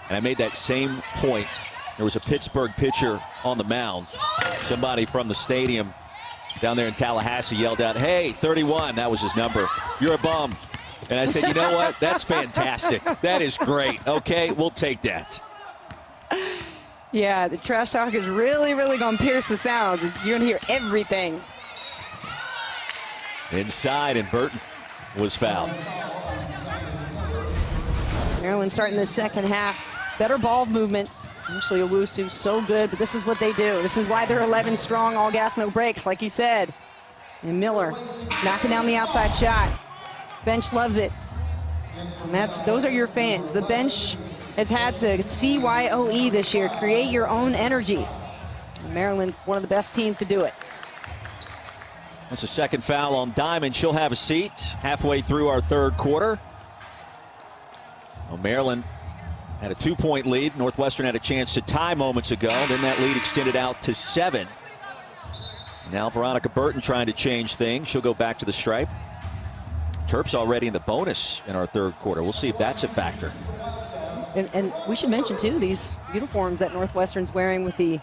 and I made that same point. There was a Pittsburgh pitcher on the mound. Somebody from the stadium down there in Tallahassee yelled out, "Hey, 31, that was his number. You're a bum." And I said, you know what? That's fantastic. That is great. Okay, we'll take that. Yeah, the trash talk is really, really going to pierce the sounds. You're going to hear everything. Inside, and Burton was fouled. Maryland starting the second half. Better ball movement. Actually, Owusu's so good, but this is what they do. This is why they're 11 strong, all gas, no breaks, like you said. And Miller knocking down the outside shot. Bench loves it. And those are your fans. The bench has had to CYOE this year, create your own energy. And Maryland, one of the best teams to do it. That's a second foul on Diamond. She'll have a seat halfway through our third quarter. Well, Maryland had a 2-point lead. Northwestern had a chance to tie moments ago. Then that lead extended out to 7. Now Veronica Burton trying to change things. She'll go back to the stripe. Terps already in the bonus in our third quarter. We'll see if that's a factor. And we should mention, too, these uniforms that Northwestern's wearing with the,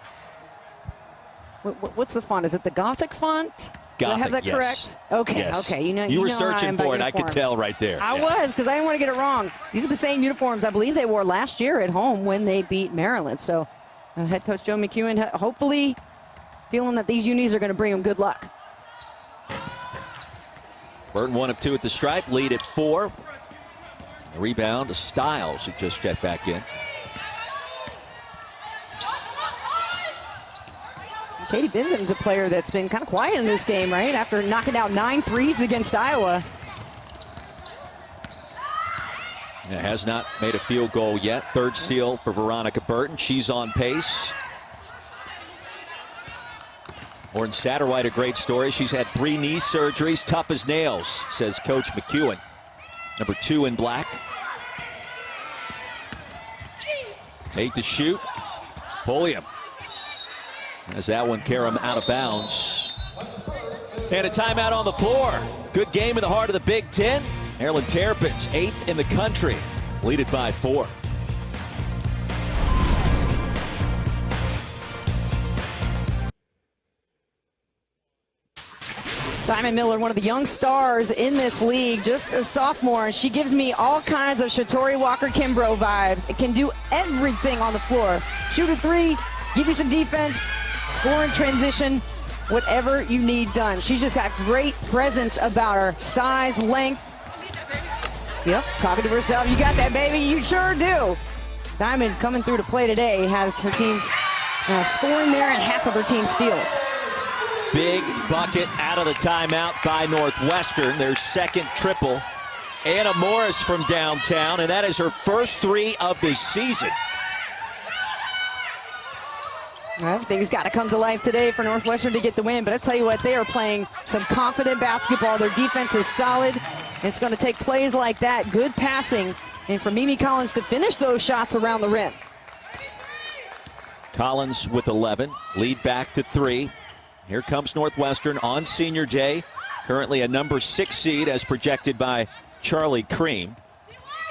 what's the font? Is it the Gothic font? Gothic, do I have that yes. correct? Okay, yes. okay. You were searching for it. I could tell right there. I was, because I didn't want to get it wrong. These are the same uniforms I believe they wore last year at home when they beat Maryland. So head coach Joe McEwen hopefully feeling that these unis are going to bring him good luck. Burton 1 of 2 at the stripe, lead at 4. A rebound to Stiles, who just checked back in. Katie Benson's a player that's been kind of quiet in this game, right? After knocking out 9 threes against Iowa. Has not made a field goal yet. Third steal for Veronica Burton. She's on pace. Lauren Satterwhite, a great story. She's had 3 knee surgeries, tough as nails, says Coach McEwen. Number 2 in black. 8 to shoot. Pulliam. As that one carry him out of bounds. And a timeout on the floor. Good game in the heart of the Big Ten. Maryland Terrapins, 8th in the country, lead it by 4. Diamond Miller, one of the young stars in this league, just a sophomore. She gives me all kinds of Shatori Walker-Kimbrough vibes. It can do everything on the floor. Shoot a 3, give you some defense, score in transition, whatever you need done. She's just got great presence about her. Size, length. Yep, talking to herself. You got that, baby. You sure do. Diamond coming through to play today has her team's scoring there and half of her team steals. Big bucket out of the timeout by Northwestern. Their second triple. Anna Morris from downtown, and that is her first 3 of the season. Everything's got to come to life today for Northwestern to get the win. But I tell you what, they are playing some confident basketball. Their defense is solid. It's going to take plays like that, good passing, and for Mimi Collins to finish those shots around the rim. Collins with 11, lead back to 3. Here comes Northwestern on senior day. Currently a number 6 seed as projected by Charlie Cream.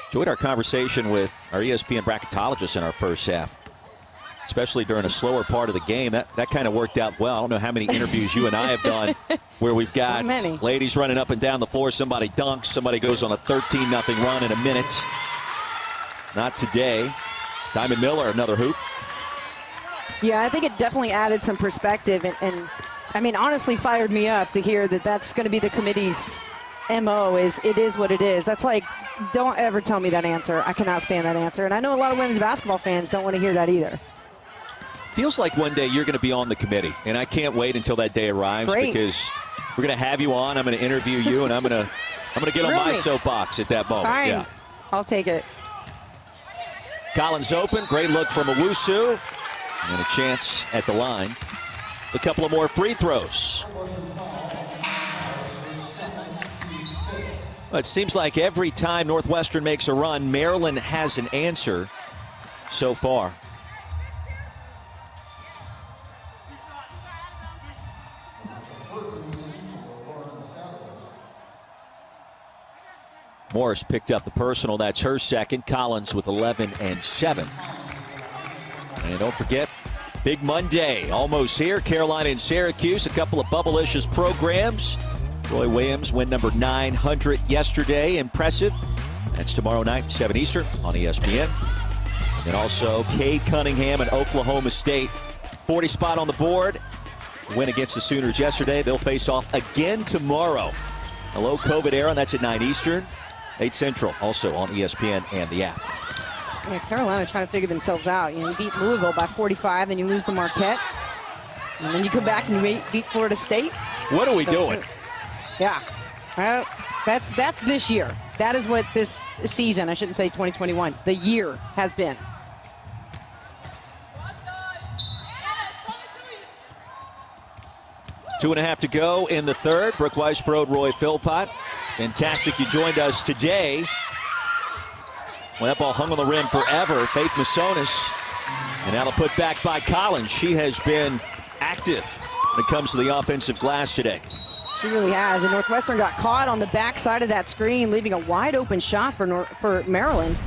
Enjoyed our conversation with our ESPN bracketologist in our first half, especially during a slower part of the game. That kind of worked out well. I don't know how many interviews you and I have done where we've got ladies running up and down the floor. Somebody dunks, somebody goes on a 13-0 run in a minute. Not today. Diamond Miller, another hoop. Yeah, I think it definitely added some perspective, and I mean, honestly fired me up to hear that that's going to be the committee's MO, is it is what it is. That's like, don't ever tell me that answer. I cannot stand that answer. And I know a lot of women's basketball fans don't want to hear that either. Feels like one day you're going to be on the committee, and I can't wait until that day arrives. Great. Because we're going to have you on. I'm going to interview you, and I'm going to get on my soapbox at that moment. Fine. Yeah. I'll take it. Collins open, great look from Owusu, and a chance at the line. A couple of more free throws. Well, it seems like every time Northwestern makes a run, Maryland has an answer so far. Morris picked up the personal. That's her second. Collins with 11 and 7. And don't forget, Big Monday almost here. Carolina and Syracuse, a couple of Bubblicious programs. Roy Williams win number 900 yesterday. Impressive. That's tomorrow night, 7 Eastern on ESPN. And also Cade Cunningham and Oklahoma State. 40 spot on the board. Win against the Sooners yesterday. They'll face off again tomorrow. A low COVID era, and that's at 9 Eastern. 8 Central, also on ESPN and the app. Yeah, Carolina trying to figure themselves out. You beat Louisville by 45, then you lose to Marquette. And then you come back and you beat Florida State. What are we doing? Yeah. That's this year. That is what this season, I shouldn't say 2021, the year has been. Two and a half to go in the third. Brooke Weisbrod, Roy Philpott. Fantastic you joined us today. Well, that ball hung on the rim forever. Faith Massonis. And now the put back by Collins. She has been active when it comes to the offensive glass today. She really has. And Northwestern got caught on the backside of that screen, leaving a wide open shot for Maryland.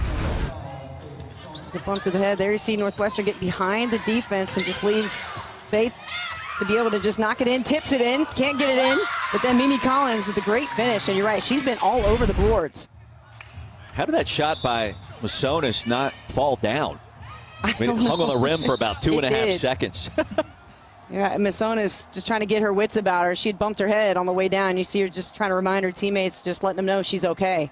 The bump to the head. There you see Northwestern get behind the defense and just leaves Faith to be able to just knock it in, tips it in, can't get it in. But then Mimi Collins with a great finish. And you're right, she's been all over the boards. How did that shot by Massonis not fall down? I mean, it hung on the rim for about 2.5 seconds. Yeah, Massonis just trying to get her wits about her. She had bumped her head on the way down. You see her just trying to remind her teammates, just letting them know she's okay.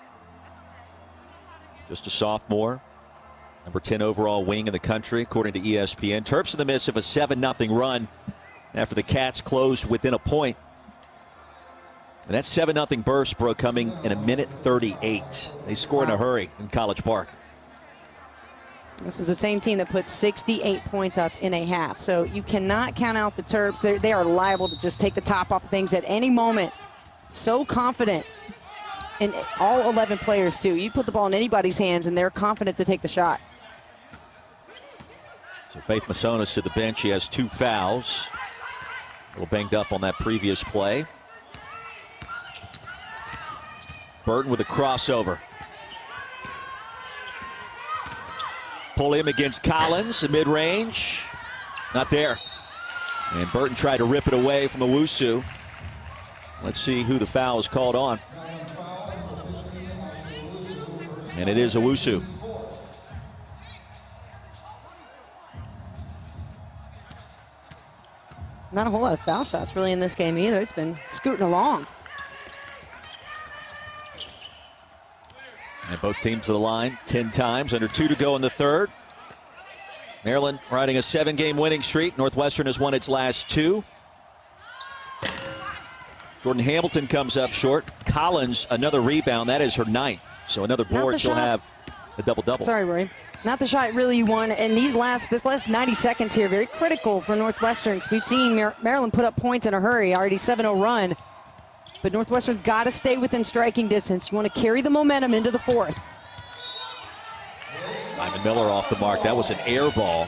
Just a sophomore. Number 10 overall wing in the country, according to ESPN. Terps in the midst of a 7-0 run after the Cats closed within a point. And that 7-0 burst, Brooke, coming in 1:38. They scored in a hurry in College Park. This is the same team that put 68 points up in a half. So you cannot count out the Terps. They are liable to just take the top off of things at any moment. So confident in all 11 players, too. You put the ball in anybody's hands, and they're confident to take the shot. So Faith Massonis to the bench. She has 2 fouls. A little banged up on that previous play. Burton with a crossover. Pull him against Collins, mid-range. Not there. And Burton tried to rip it away from Owusu. Let's see who the foul is called on. And it is Owusu. Not a whole lot of foul shots really in this game either. It's been scooting along. And both teams to the line 10 times, under 2 to go in the third. Maryland riding a 7-game winning streak. Northwestern has won its last 2. Jordan Hamilton comes up short. Collins, another rebound. That is her 9th. So another board she'll have a double-double. Sorry, Rory. Not the shot really you won. And this last 90 seconds here, very critical for Northwestern. 'Cause we've seen Maryland put up points in a hurry, already 7-0 run. But Northwestern's got to stay within striking distance. You want to carry the momentum into the fourth. Diamond Miller off the mark. That was an air ball.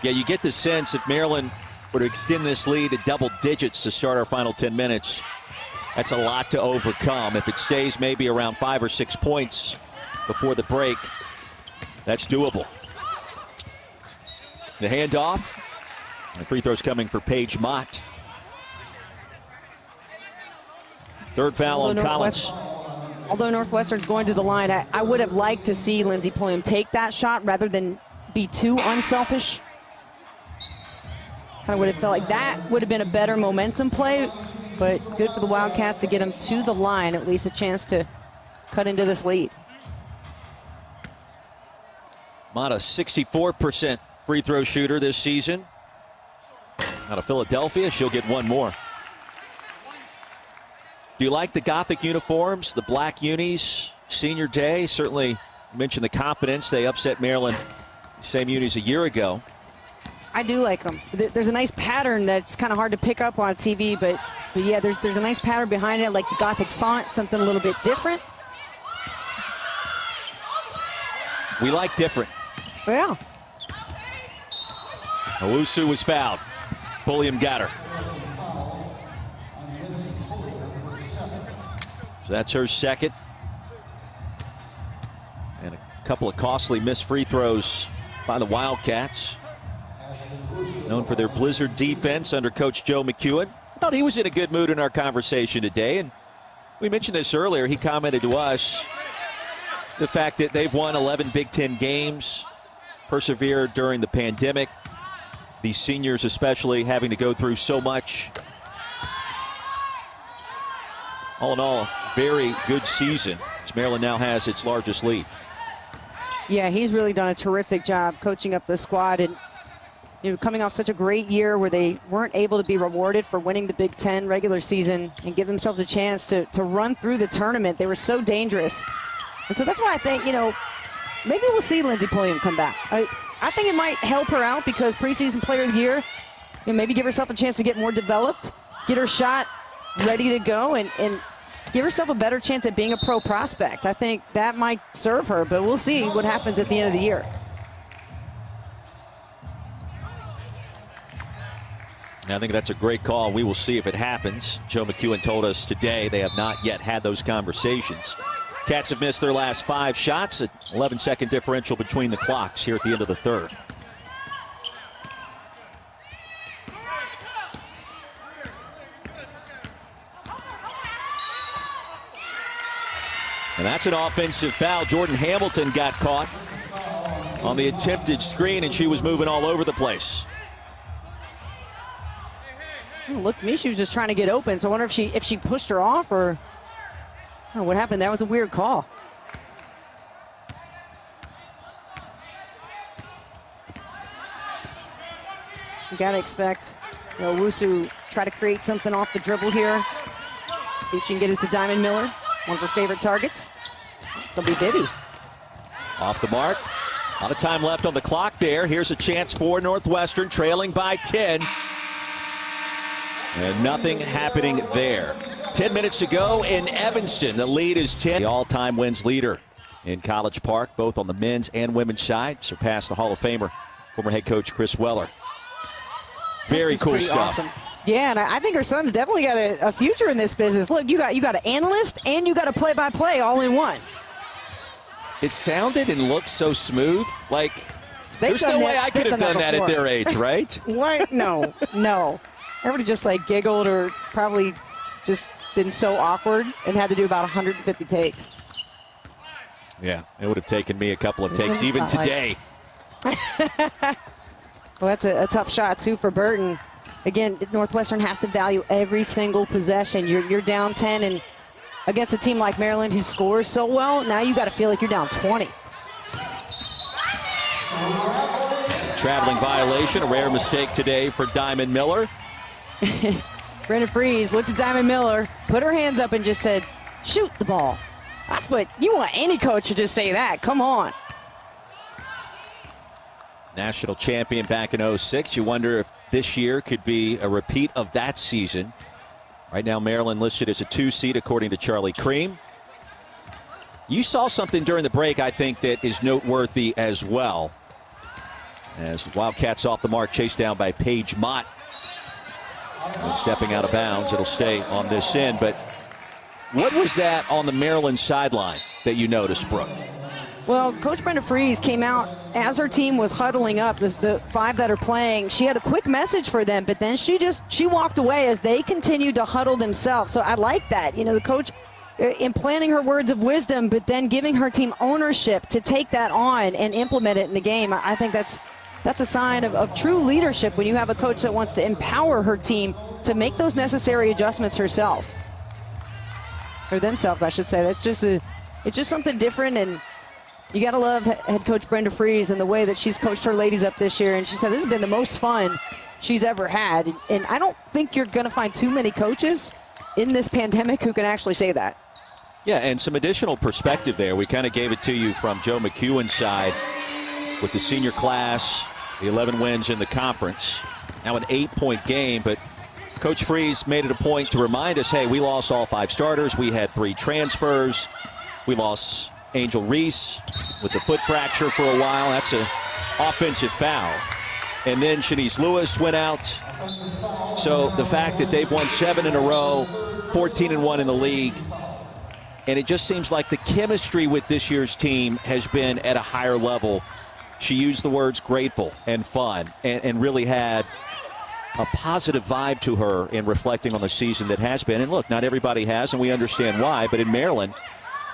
Yeah, you get the sense if Maryland were to extend this lead to double digits to start our final 10 minutes, that's a lot to overcome. If it stays maybe around 5 or 6 points before the break, that's doable. The handoff. The free throw's coming for Paige Mott. Third foul on Collins. Although Northwestern's going to the line, I would have liked to see Lindsey Pulliam take that shot rather than be too unselfish. Kind of would have felt like that would have been a better momentum play, but good for the Wildcats to get them to the line, at least a chance to cut into this lead. Mott, a 64% free throw shooter this season. Out of Philadelphia, she'll get one more. Do you like the Gothic uniforms, the black unis, senior day? Certainly you mentioned the confidence. They upset Maryland, same unis a year ago. I do like them. There's a nice pattern that's kind of hard to pick up on TV, but yeah, there's a nice pattern behind it, like the Gothic font, something a little bit different. We like different. Yeah. Owusu was fouled. Pulliam got her. So that's her second. And a couple of costly missed free throws by the Wildcats. Known for their blizzard defense under Coach Joe McEwen. I thought he was in a good mood in our conversation today. And we mentioned this earlier. He commented to us the fact that they've won 11 Big Ten games, persevered during the pandemic. These seniors especially having to go through so much. All in all, very good season as Maryland now has its largest lead. Yeah, he's really done a terrific job coaching up the squad, and coming off such a great year where they weren't able to be rewarded for winning the Big Ten regular season and give themselves a chance to run through the tournament. They were so dangerous. And so that's why I think, maybe we'll see Lindsey Pulliam come back. I think it might help her out because preseason player of the year, maybe give herself a chance to get more developed, get her shot ready to go, and give herself a better chance at being a pro prospect. I think that might serve her, but we'll see what happens at the end of the year. I think that's a great call. We will see if it happens. Joe McEwen told us today they have not yet had those conversations. Cats have missed their last 5 shots, an 11-second differential between the clocks here at the end of the third. And that's an offensive foul. Jordan Hamilton got caught on the attempted screen, and she was moving all over the place. It looked to me she was just trying to get open, so I wonder if she pushed her off or what happened. That was a weird call. You got to expect Owusu try to create something off the dribble here. See if she can get it to Diamond Miller, one of her favorite targets. It's going to be Bibby. Off the mark. A lot of time left on the clock there. Here's a chance for Northwestern, trailing by 10. And nothing happening there. 10 minutes to go in Evanston. The lead is 10. The all-time wins leader in College Park, both on the men's and women's side. Surpassed the Hall of Famer, former head coach Chris Weller. Very cool stuff. Awesome. Yeah, and I think her son's definitely got a future in this business. Look, you got an analyst and you got a play-by-play all in one. It sounded and looked so smooth. Like, there's no way I could have done that at their age, right? What? No. Everybody just giggled or probably just been so awkward and had to do about 150 takes. Yeah, it would have taken me a couple of takes even today. Well, that's a tough shot, too, for Burton. Again, Northwestern has to value every single possession. You're down 10, and against a team like Maryland who scores so well, now you got to feel like you're down 20. Traveling violation, a rare mistake today for Diamond Miller. Brenda Freeze looked at Diamond Miller, put her hands up and just said, shoot the ball. That's what you want any coach to just say that. Come on. National champion back in 06. You wonder if this year could be a repeat of that season. Right now, Maryland listed as a 2 seed according to Charlie Cream. You saw something during the break, I think, that is noteworthy as well. As the Wildcats off the mark, chased down by Paige Mott. And stepping out of bounds, it'll stay on this end. But what was that on the Maryland sideline that you noticed, Brooke? Well, Coach Brenda Fries came out as her team was huddling up, the 5 that are playing. She had a quick message for them, but then she walked away as they continued to huddle themselves. So I like that. You know, the coach implanting her words of wisdom, but then giving her team ownership to take that on and implement it in the game. I think that's a sign of true leadership when you have a coach that wants to empower her team to make those necessary adjustments herself. Or themselves, I should say. It's just something different, and you got to love head coach Brenda Fries and the way that she's coached her ladies up this year. And she said this has been the most fun she's ever had. And I don't think you're going to find too many coaches in this pandemic who can actually say that. Yeah, and some additional perspective there. We kind of gave it to you from Joe McEwen's side with the senior class, the 11 wins in the conference. Now an 8-point game, but Coach Fries made it a point to remind us, hey, we lost all 5 starters. We had 3 transfers. We lost Angel Reese with the foot fracture for a while. That's an offensive foul. And then Shanice Lewis went out. So the fact that they've won 7 in a row, 14-1 in the league, and it just seems like the chemistry with this year's team has been at a higher level. She used the words grateful and fun and really had a positive vibe to her in reflecting on the season that has been. And look, not everybody has, and we understand why, but in Maryland,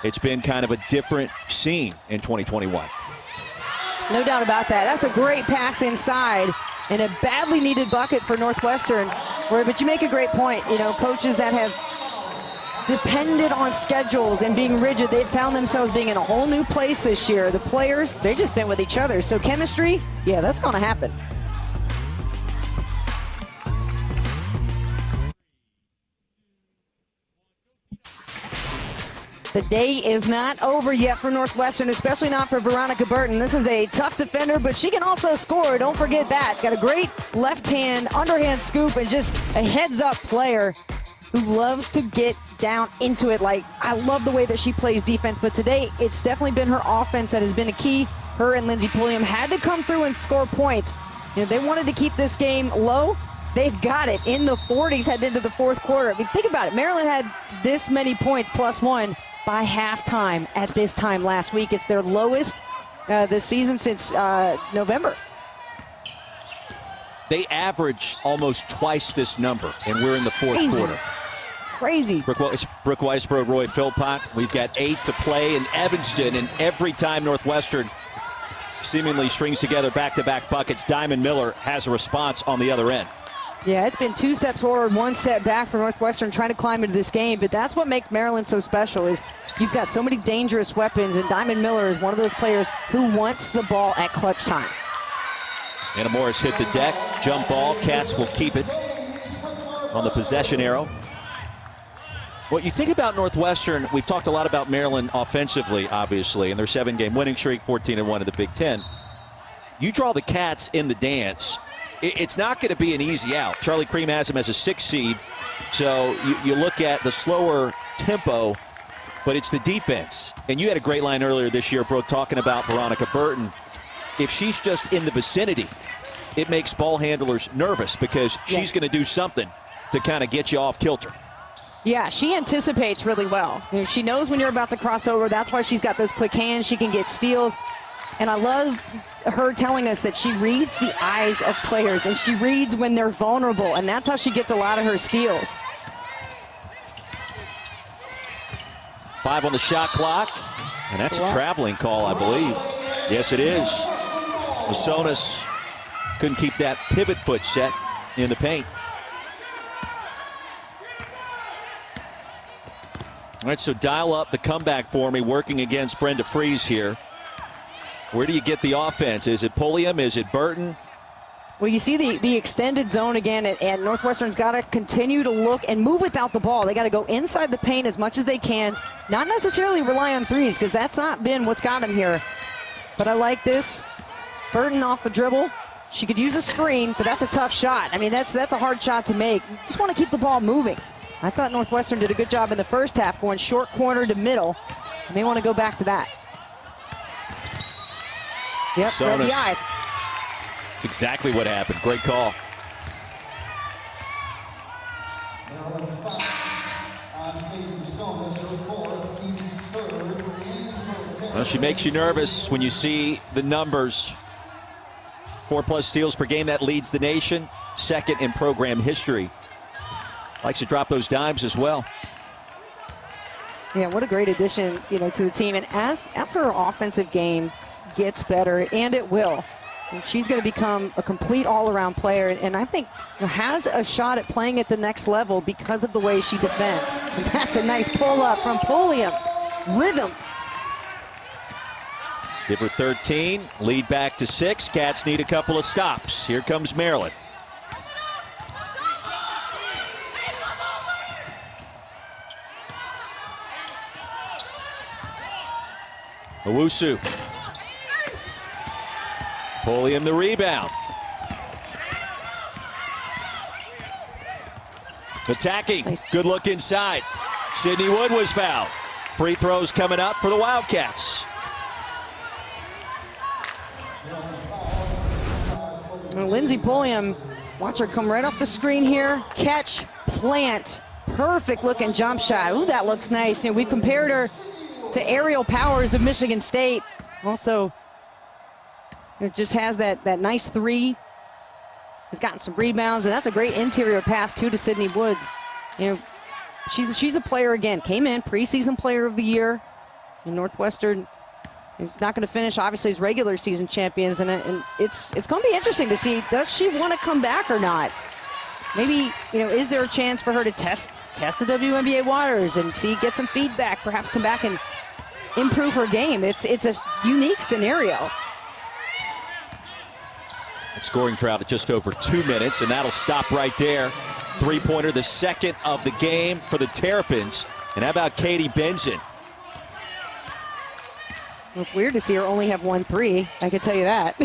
it's been kind of a different scene in 2021. No doubt about that. That's a great pass inside and a badly needed bucket for Northwestern. But you make a great point. You know, coaches that have depended on schedules and being rigid, they've found themselves being in a whole new place this year. The players, they've just been with each other. So chemistry, yeah, that's going to happen. The day is not over yet for Northwestern, especially not for Veronica Burton. This is a tough defender, but she can also score. Don't forget that. Got a great left hand, underhand scoop, and just a heads-up player who loves to get down into it. Like, I love the way that she plays defense, but today it's definitely been her offense that has been a key. Her and Lindsey Pulliam had to come through and score points. You know, they wanted to keep this game low. They've got it in the 40s heading into the fourth quarter. I mean, think about it. Maryland had this many points +1 by halftime at this time last week. It's their lowest this season since November. They average almost twice this number, and we're in the fourth quarter. Crazy. Brooke Weisbrod, Roy Philpott. We've got 8 to play in Evanston, and every time Northwestern seemingly strings together back-to-back buckets, Diamond Miller has a response on the other end. Yeah, it's been 2 steps forward, 1 step back for Northwestern trying to climb into this game, but that's what makes Maryland so special is you've got so many dangerous weapons, and Diamond Miller is one of those players who wants the ball at clutch time. Anna Morris hit the deck, jump ball. Cats will keep it on the possession arrow. What you think about Northwestern, we've talked a lot about Maryland offensively, obviously, and their 7-game winning streak, 14-1 in the Big Ten. You draw the Cats in the dance, it's not going to be an easy out. Charlie Cream has them as a 6 seed, so you look at the slower tempo, but it's the defense. And you had a great line earlier this year, Brooke, talking about Veronica Burton. If she's just in the vicinity, it makes ball handlers nervous because she's going to do something to kind of get you off kilter. Yeah, she anticipates really well. You know, she knows when you're about to cross over. That's why she's got those quick hands. She can get steals. And I love her telling us that she reads the eyes of players and she reads when they're vulnerable, and that's how she gets a lot of her steals. 5 on the shot clock, and that's a traveling call, I believe. Yes, it is. Masonis couldn't keep that pivot foot set in the paint. All right, so dial up the comeback for me, working against Brenda Fries here. Where do you get the offense? Is it Pulliam? Is it Burton? Well, you see the extended zone again, and Northwestern's got to continue to look and move without the ball. They got to go inside the paint as much as they can, not necessarily rely on threes, because that's not been what's got them here. But I like this. Burton off the dribble. She could use a screen, but that's a tough shot. I mean, that's a hard shot to make. You just want to keep the ball moving. I thought Northwestern did a good job in the first half, going short corner to middle. You may want to go back to that. Yep, right in the eyes. That's exactly what happened. Great call. Well, she makes you nervous when you see the numbers. 4+ steals per game, that leads the nation. Second in program history. Likes to drop those dimes as well. Yeah, what a great addition, to the team. And as her offensive game gets better, and it will, she's going to become a complete all-around player. And I think has a shot at playing at the next level because of the way she defends. And that's a nice pull-up from Pulliam. Rhythm. Give her 13, lead back to 6. Cats need a couple of stops. Here comes Maryland. Owusu. Pulliam the rebound. Attacking. Good look inside. Sydney Wood was fouled. Free throws coming up for the Wildcats. Lindsey Pulliam, watch her come right off the screen here. Catch, plant, perfect looking jump shot. Ooh, that looks nice. We've compared her to Aerial Powers of Michigan State. Also, just has that nice three. Has gotten some rebounds, and that's a great interior pass too to Sydney Woods. She's a player again. Came in preseason player of the year in Northwestern. It's not going to finish, obviously, as regular season champions, and it's going to be interesting to see, does she want to come back or not? Maybe, is there a chance for her to test the WNBA waters and get some feedback, perhaps come back and improve her game? It's a unique scenario. Scoring drought at just over 2 minutes, and that'll stop right there. Three-pointer, the second of the game for the Terrapins. And how about Katie Benson? Well, it's weird to see her only have 1 3, I can tell you that.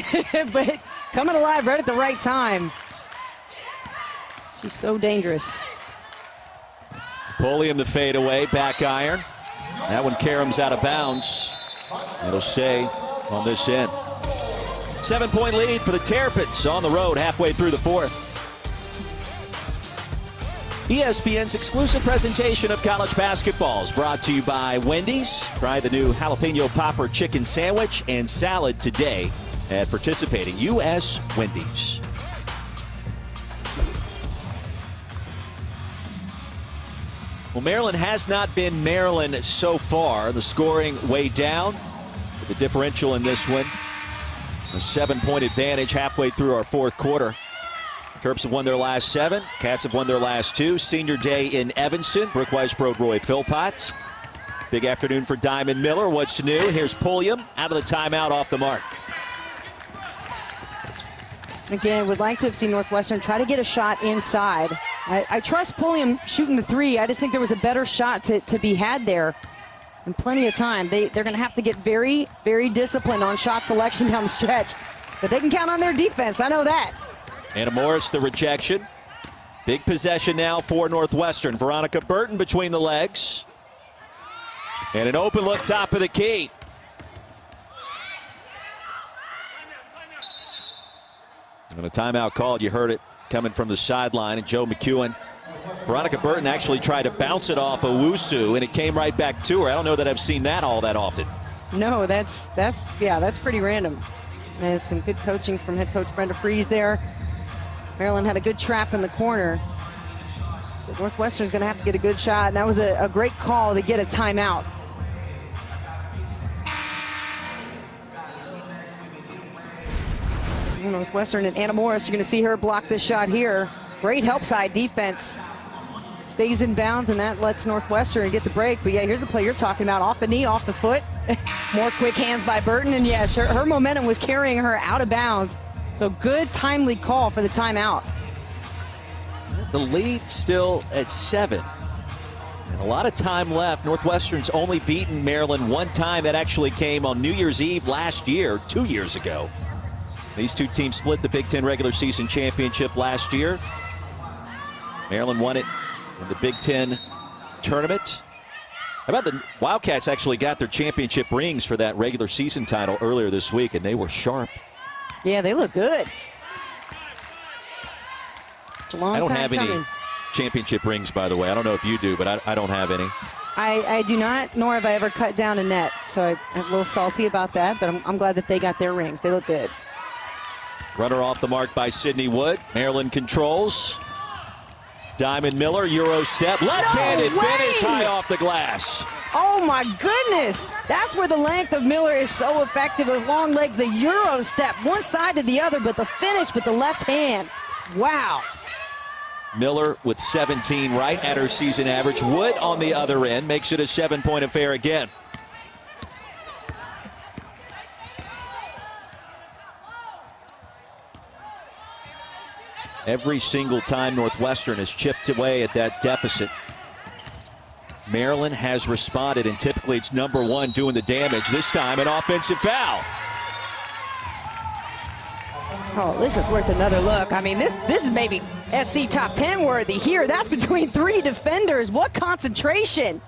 But coming alive right at the right time. She's so dangerous. Pulliam the fadeaway, back iron. That one Karem's out of bounds. It'll stay on this end. 7-point lead for the Terrapins on the road halfway through the fourth. ESPN's exclusive presentation of college basketball is brought to you by Wendy's. Try the new jalapeno popper chicken sandwich and salad today at participating U.S. Wendy's. Well, Maryland has not been Maryland so far. The scoring way down. The differential in this one, a 7-point advantage halfway through our fourth quarter. Terps have won their last 7. Cats have won their last 2. Senior day in Evanston. Brooke Weisbrod, Roy Philpott. Big afternoon for Diamond Miller. What's new? Here's Pulliam out of the timeout off the mark. Again, would like to have seen Northwestern try to get a shot inside. I trust Pulliam shooting the 3. I just think there was a better shot to be had there. And plenty of time. They're going to have to get very, very disciplined on shot selection down the stretch. But they can count on their defense. I know that. Anna Morris, the rejection. Big possession now for Northwestern. Veronica Burton between the legs. And an open look top of the key. And a timeout called. You heard it coming from the sideline. And Joe McEwen. Veronica Burton actually tried to bounce it off Owusu, and it came right back to her. I don't know that I've seen that all that often. No, that's pretty random. And some good coaching from head coach Brenda Fries there. Maryland had a good trap in the corner. But Northwestern's going to have to get a good shot, and that was a great call to get a timeout. Northwestern and Anna Morris, you're going to see her block this shot here. Great help side defense. Stays in bounds, and that lets Northwestern get the break. But yeah, here's the play you're talking about. Off the knee, off the foot. More quick hands by Burton, and yes, her momentum was carrying her out of bounds. So good, timely call for the timeout. The lead still at 7. And a lot of time left. Northwestern's only beaten Maryland 1 time. That actually came on New Year's Eve last year, 2 years ago. These two teams split the Big Ten regular season championship last year. Maryland won it in the Big Ten tournament. How about the Wildcats actually got their championship rings for that regular season title earlier this week, and they were sharp. Yeah, they look good. It's a long I don't time have coming. any championship rings, by the way. I don't know if you do, but I don't have any. I do not, nor have I ever cut down a net, so I'm a little salty about that, but I'm glad that they got their rings. They look good. Runner off the mark by Sydney Wood. Maryland controls. Diamond Miller, Euro step, left-handed finish high off the glass. Oh my goodness! That's where the length of Miller is so effective. Those long legs, the Euro step, one side to the other, but the finish with the left hand. Wow. Miller with 17 right at her season average. Wood on the other end makes it a 7-point affair again. Every single time Northwestern has chipped away at that deficit, Maryland has responded, and typically it's number one doing the damage. This time, an offensive foul. Oh, this is worth another look. I mean, this is maybe SC top 10 worthy here. That's between 3 defenders. What concentration.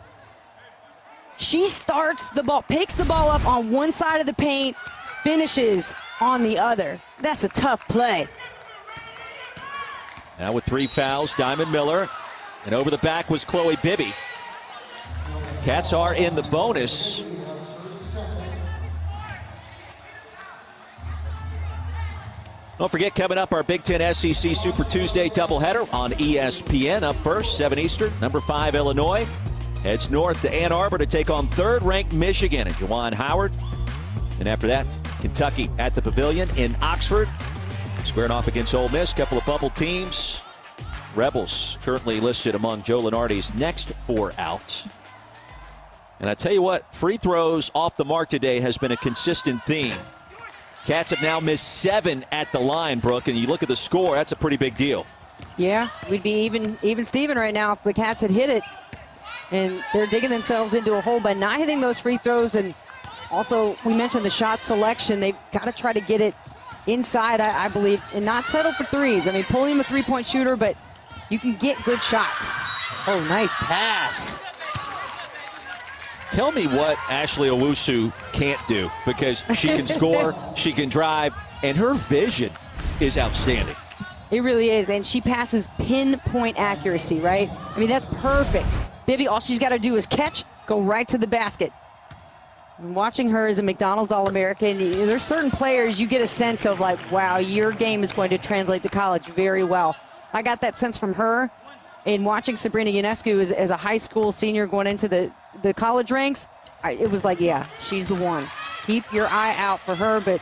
She starts the ball, picks the ball up on one side of the paint, finishes on the other. That's a tough play. Now with 3 fouls, Diamond Miller. And over the back was Chloe Bibby. Cats are in the bonus. Don't forget, coming up, our Big Ten SEC Super Tuesday doubleheader on ESPN. Up first, 7 Eastern. Number 5, Illinois heads north to Ann Arbor to take on 3rd-ranked Michigan and Juwan Howard. And after that, Kentucky at the Pavilion in Oxford, squaring off against Ole Miss. Couple of bubble teams. Rebels currently listed among Joe Lunardi's next 4 out. And I tell you what, free throws off the mark today has been a consistent theme. Cats have now missed 7 at the line, Brooke, and you look at the score, that's a pretty big deal. Yeah, we'd be even Steven right now if the Cats had hit it. And they're digging themselves into a hole by not hitting those free throws. And also, we mentioned the shot selection. They've got to try to get it inside, I believe, and not settle for threes. I mean, Pulliam a three-point shooter, but you can get good shots. Oh, nice pass. Tell me what Ashley Owusu can't do, because she can score, she can drive, and her vision is outstanding. It really is, and she passes pinpoint accuracy, right? I mean, that's perfect. Bibby, all she's got to do is catch, go right to the basket. And watching her as a McDonald's All-American, there's certain players you get a sense of like, wow, your game is going to translate to college very well. I got that sense from her in watching Sabrina Ionescu as a high school senior going into the college ranks. It was like, yeah, she's the one. Keep your eye out for her, but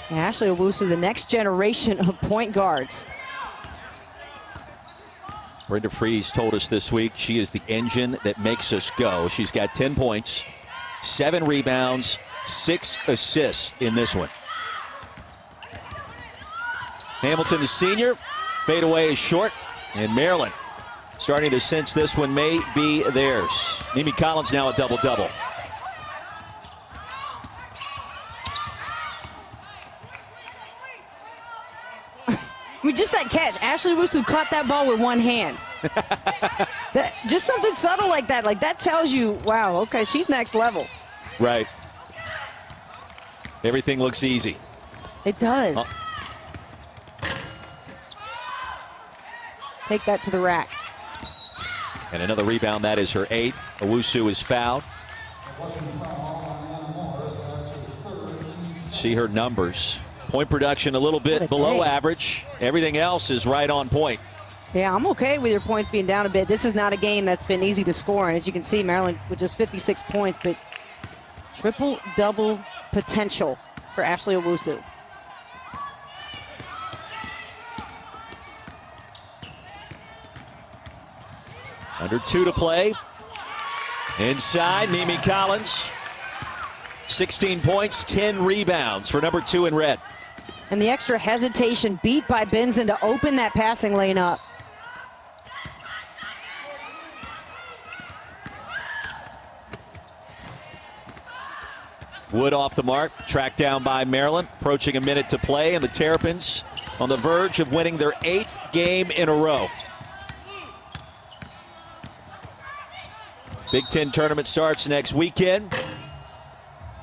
Ashley Owusu, the next generation of point guards. Brenda Fries told us this week she is the engine that makes us go. She's got 10 points, 7 rebounds, 6 assists in this one. Hamilton, the senior, fadeaway is short, and Maryland starting to sense this one may be theirs. Mimi Collins now a double-double. I mean, just that catch. Ashley Owusu caught that ball with one hand. Just something subtle like that. Like, that tells you, wow, okay, she's next level. Right. Everything looks easy. It does. Take that to the rack. And another rebound, that is her 8th. Owusu is fouled. See her numbers. Point production a little bit below average. Everything else is right on point. Yeah, I'm okay with your points being down a bit. This is not a game that's been easy to score. And as you can see, Maryland with just 56 points, but triple-double potential for Ashley Owusu. Under 2 to play. Inside, Mimi Collins. 16 points, 10 rebounds for number 2 in red. And the extra hesitation beat by Benson to open that passing lane up. Wood off the mark, tracked down by Maryland, approaching a minute to play, and the Terrapins on the verge of winning their 8th game in a row. Big Ten tournament starts next weekend,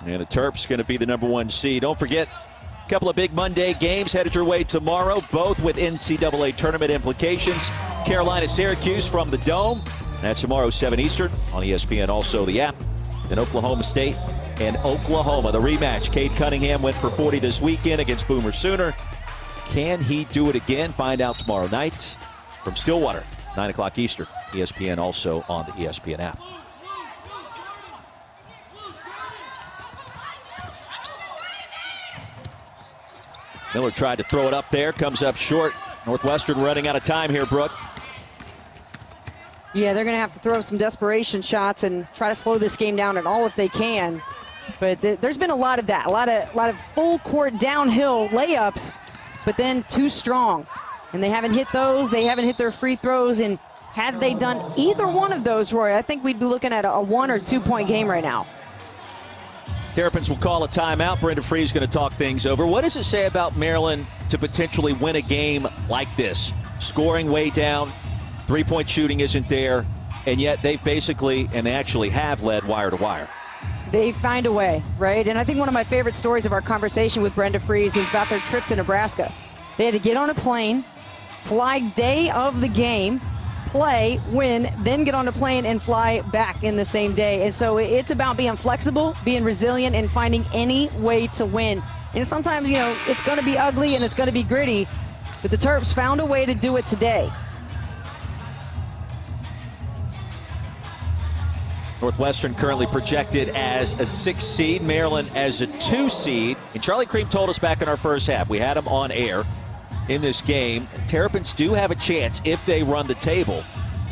and the Terps going to be the #1 seed. Don't forget, a couple of big Monday games headed your way tomorrow, both with NCAA tournament implications. Carolina-Syracuse from the Dome. That's tomorrow, 7 Eastern on ESPN, also the app. Then Oklahoma State and Oklahoma, the rematch. Cade Cunningham went for 40 this weekend against Boomer Sooner. Can he do it again? Find out tomorrow night from Stillwater, 9 o'clock Eastern. ESPN also on the ESPN app. Miller tried to throw it up there, comes up short. Northwestern running out of time here, Brooke. Yeah, they're going to have to throw some desperation shots and try to slow this game down at all if they can. But there's been a lot of that, a lot of full court downhill layups, but then too strong. And they haven't hit those. They haven't hit their free throws. And had they done either one of those, Roy, I think we'd be looking at a 1 or 2 point game right now. Terrapins will call a timeout. Brenda Free is going to talk things over. What does it say about Maryland to potentially win a game like this? Scoring way down, three-point shooting isn't there, and yet they've basically, and they actually have led wire to wire. They find a way, right? And I think one of my favorite stories of our conversation with Brenda Freeze is about their trip to Nebraska. They had to get on a plane, fly day of the game, play, win, then get on a plane and fly back in the same day. And so it's about being flexible, being resilient, and finding any way to win. And sometimes, you know, it's going to be ugly and it's going to be gritty, but the Terps found a way to do it today. Northwestern currently projected as a 6 seed, Maryland as a 2 seed. And Charlie Cream told us back in our first half, we had him on air in this game. Terrapins do have a chance, if they run the table,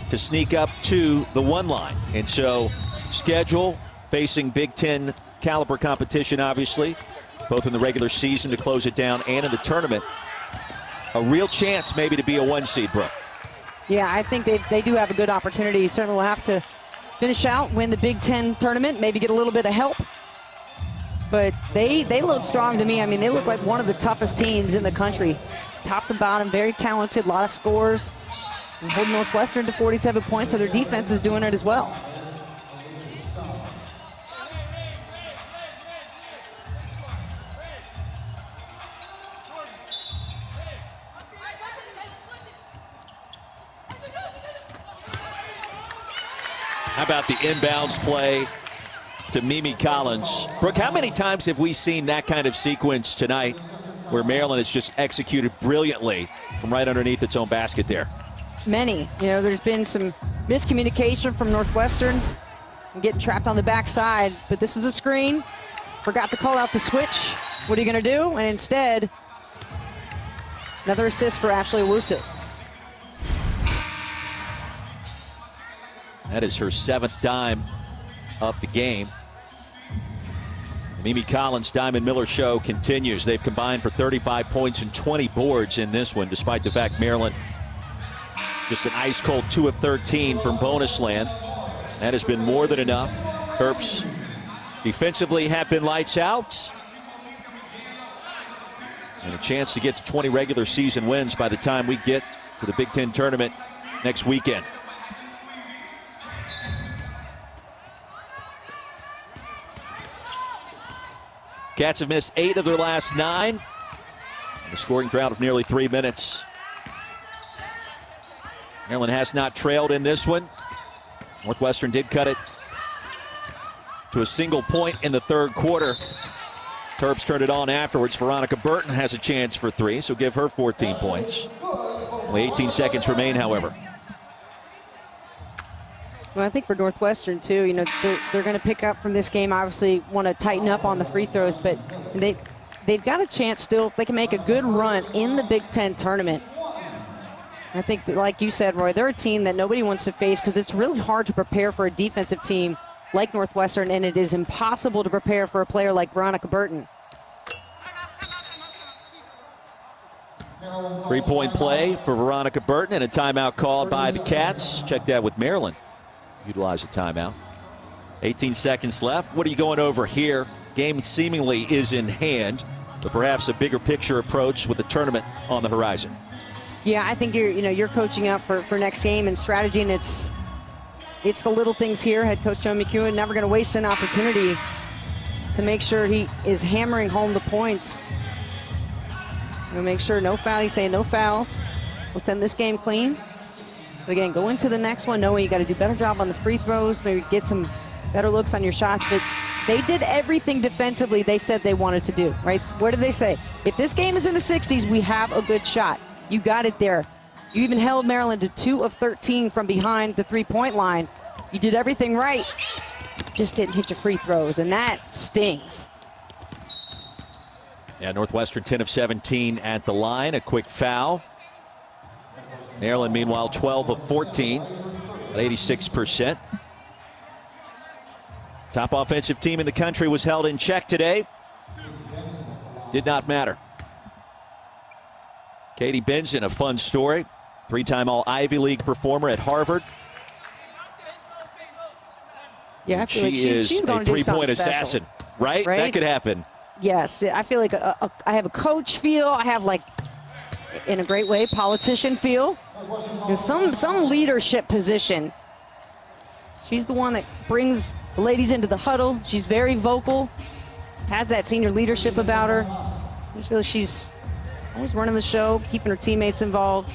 to sneak up to the 1 line. And so, schedule, facing Big Ten caliber competition, obviously, both in the regular season to close it down and in the tournament. A real chance maybe to be a 1 seed, Brooke. Yeah, I think they do have a good opportunity. Certainly will have to finish out, win the Big Ten tournament, maybe get a little bit of help. But they look strong to me. I mean, they look like one of the toughest teams in the country. Top to bottom, very talented, a lot of scores. And holding Northwestern to 47 points, so their defense is doing it as well. How about the inbounds play to Mimi Collins? Brooke, how many times have we seen that kind of sequence tonight where Maryland has just executed brilliantly from right underneath its own basket there? Many. You know, there's been some miscommunication from Northwestern and getting trapped on the backside, but this is a screen. Forgot to call out the switch. What are you going to do? And instead, another assist for Ashley Owusu. That is her 7th dime of the game. Mimi Collins' Diamond Miller show continues. They've combined for 35 points and 20 boards in this one, despite the fact Maryland just an ice-cold 2 of 13 from bonus land. That has been more than enough. Terps defensively have been lights out. And a chance to get to 20 regular season wins by the time we get to the Big Ten tournament next weekend. Cats have missed 8 of their last 9. A scoring drought of nearly 3 minutes. Maryland has not trailed in this one. Northwestern did cut it to a single point in the 3rd quarter. Terps turned it on afterwards. Veronica Burton has a chance for 3, so give her 14 points. Only 18 seconds remain, however. Well, I think for Northwestern, too, you know, they're going to pick up from this game. Obviously want to tighten up on the free throws, but they've got a chance still if they can make a good run in the Big Ten tournament. I think, that, like you said, Roy, they're a team that nobody wants to face because it's really hard to prepare for a defensive team like Northwestern, and it is impossible to prepare for a player like Veronica Burton. 3-point play for Veronica Burton and a timeout called by the Cats. Check that with Maryland. Utilize a timeout. 18 seconds left. What are you going over here game seemingly is in hand, but perhaps a bigger picture approach with the tournament on the horizon. Yeah, I think you're coaching up for next game and strategy, and it's the little things here. Head coach Joe McEwen never going to waste an opportunity to make sure he is hammering home the points. We'll make sure no foul. He's saying no fouls. Let's end this game clean. But again, go into the next one knowing you got to do a better job on the free throws, maybe get some better looks on your shots. But they did everything defensively they said they wanted to do, right? What did they say? If this game is in the 60s, we have a good shot. You got it there. You even held Maryland to 2 of 13 from behind the three-point line. You did everything right. Just didn't hit your free throws, and that stings. Yeah, Northwestern 10 of 17 at the line. A quick foul. Maryland, meanwhile, 12 of 14 at 86%. Top offensive team in the country was held in check today. Did not matter. Katie Benson, a fun story. 3-time All-Ivy League performer at Harvard. Yeah, I feel like she's she's going a to do something three-point assassin, right? That could happen. Yes, I feel like I have a coach feel. I have, like, in a great way, politician feel. Some leadership position. She's the one that brings the ladies into the huddle. She's very vocal, has that senior leadership about her. I just feel like she's always running the show, keeping her teammates involved.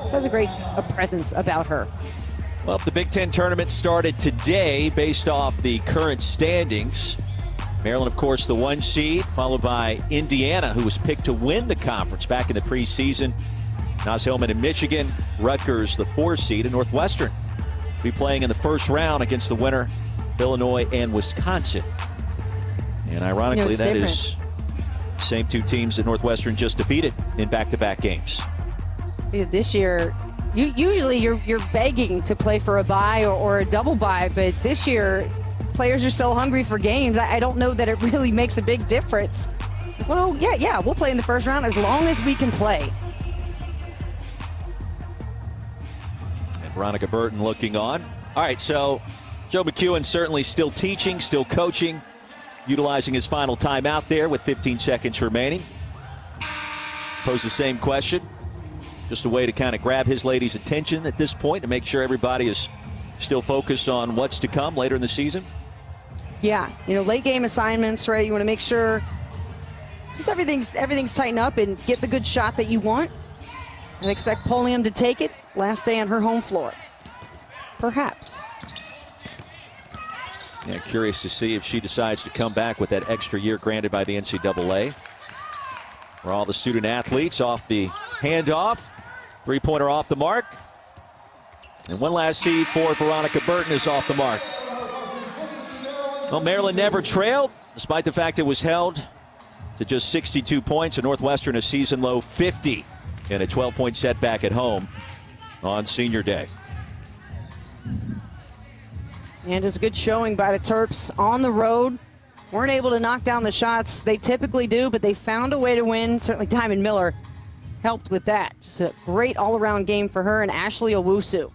She has a great presence about her. Well, the Big Ten tournament started today based off the current standings. Maryland, of course, the 1 seed, followed by Indiana, who was picked to win the conference back in the preseason. Nas Hillman in Michigan, Rutgers, the 4 seed, and Northwestern will be playing in the first round against the winner, Illinois and Wisconsin. And ironically, that is the same 2 teams that Northwestern just defeated in back-to-back games. This year, usually you're begging to play for a bye or a double bye, but this year, players are so hungry for games, I don't know that it really makes a big difference. Well, yeah, we'll play in the first round as long as we can play. And Veronica Burton looking on. All right, so Joe McEwen certainly still teaching, still coaching, utilizing his final time out there with 15 seconds remaining. Pose the same question. Just a way to kind of grab his ladies' attention at this point to make sure everybody is still focused on what's to come later in the season. Yeah, late game assignments, right? You want to make sure just everything's tightened up and get the good shot that you want. And expect Polium to take it last day on her home floor. Perhaps. Yeah, curious to see if she decides to come back with that extra year granted by the NCAA. For all the student athletes off the handoff. 3-pointer off the mark. And one last seed for Veronica Burton is off the mark. Well, Maryland never trailed, despite the fact it was held to just 62 points. And Northwestern a season-low 50 in a 12-point setback at home on Senior Day. And it's a good showing by the Terps on the road. Weren't able to knock down the shots they typically do, but they found a way to win. Certainly Diamond Miller helped with that. Just a great all-around game for her and Ashley Owusu.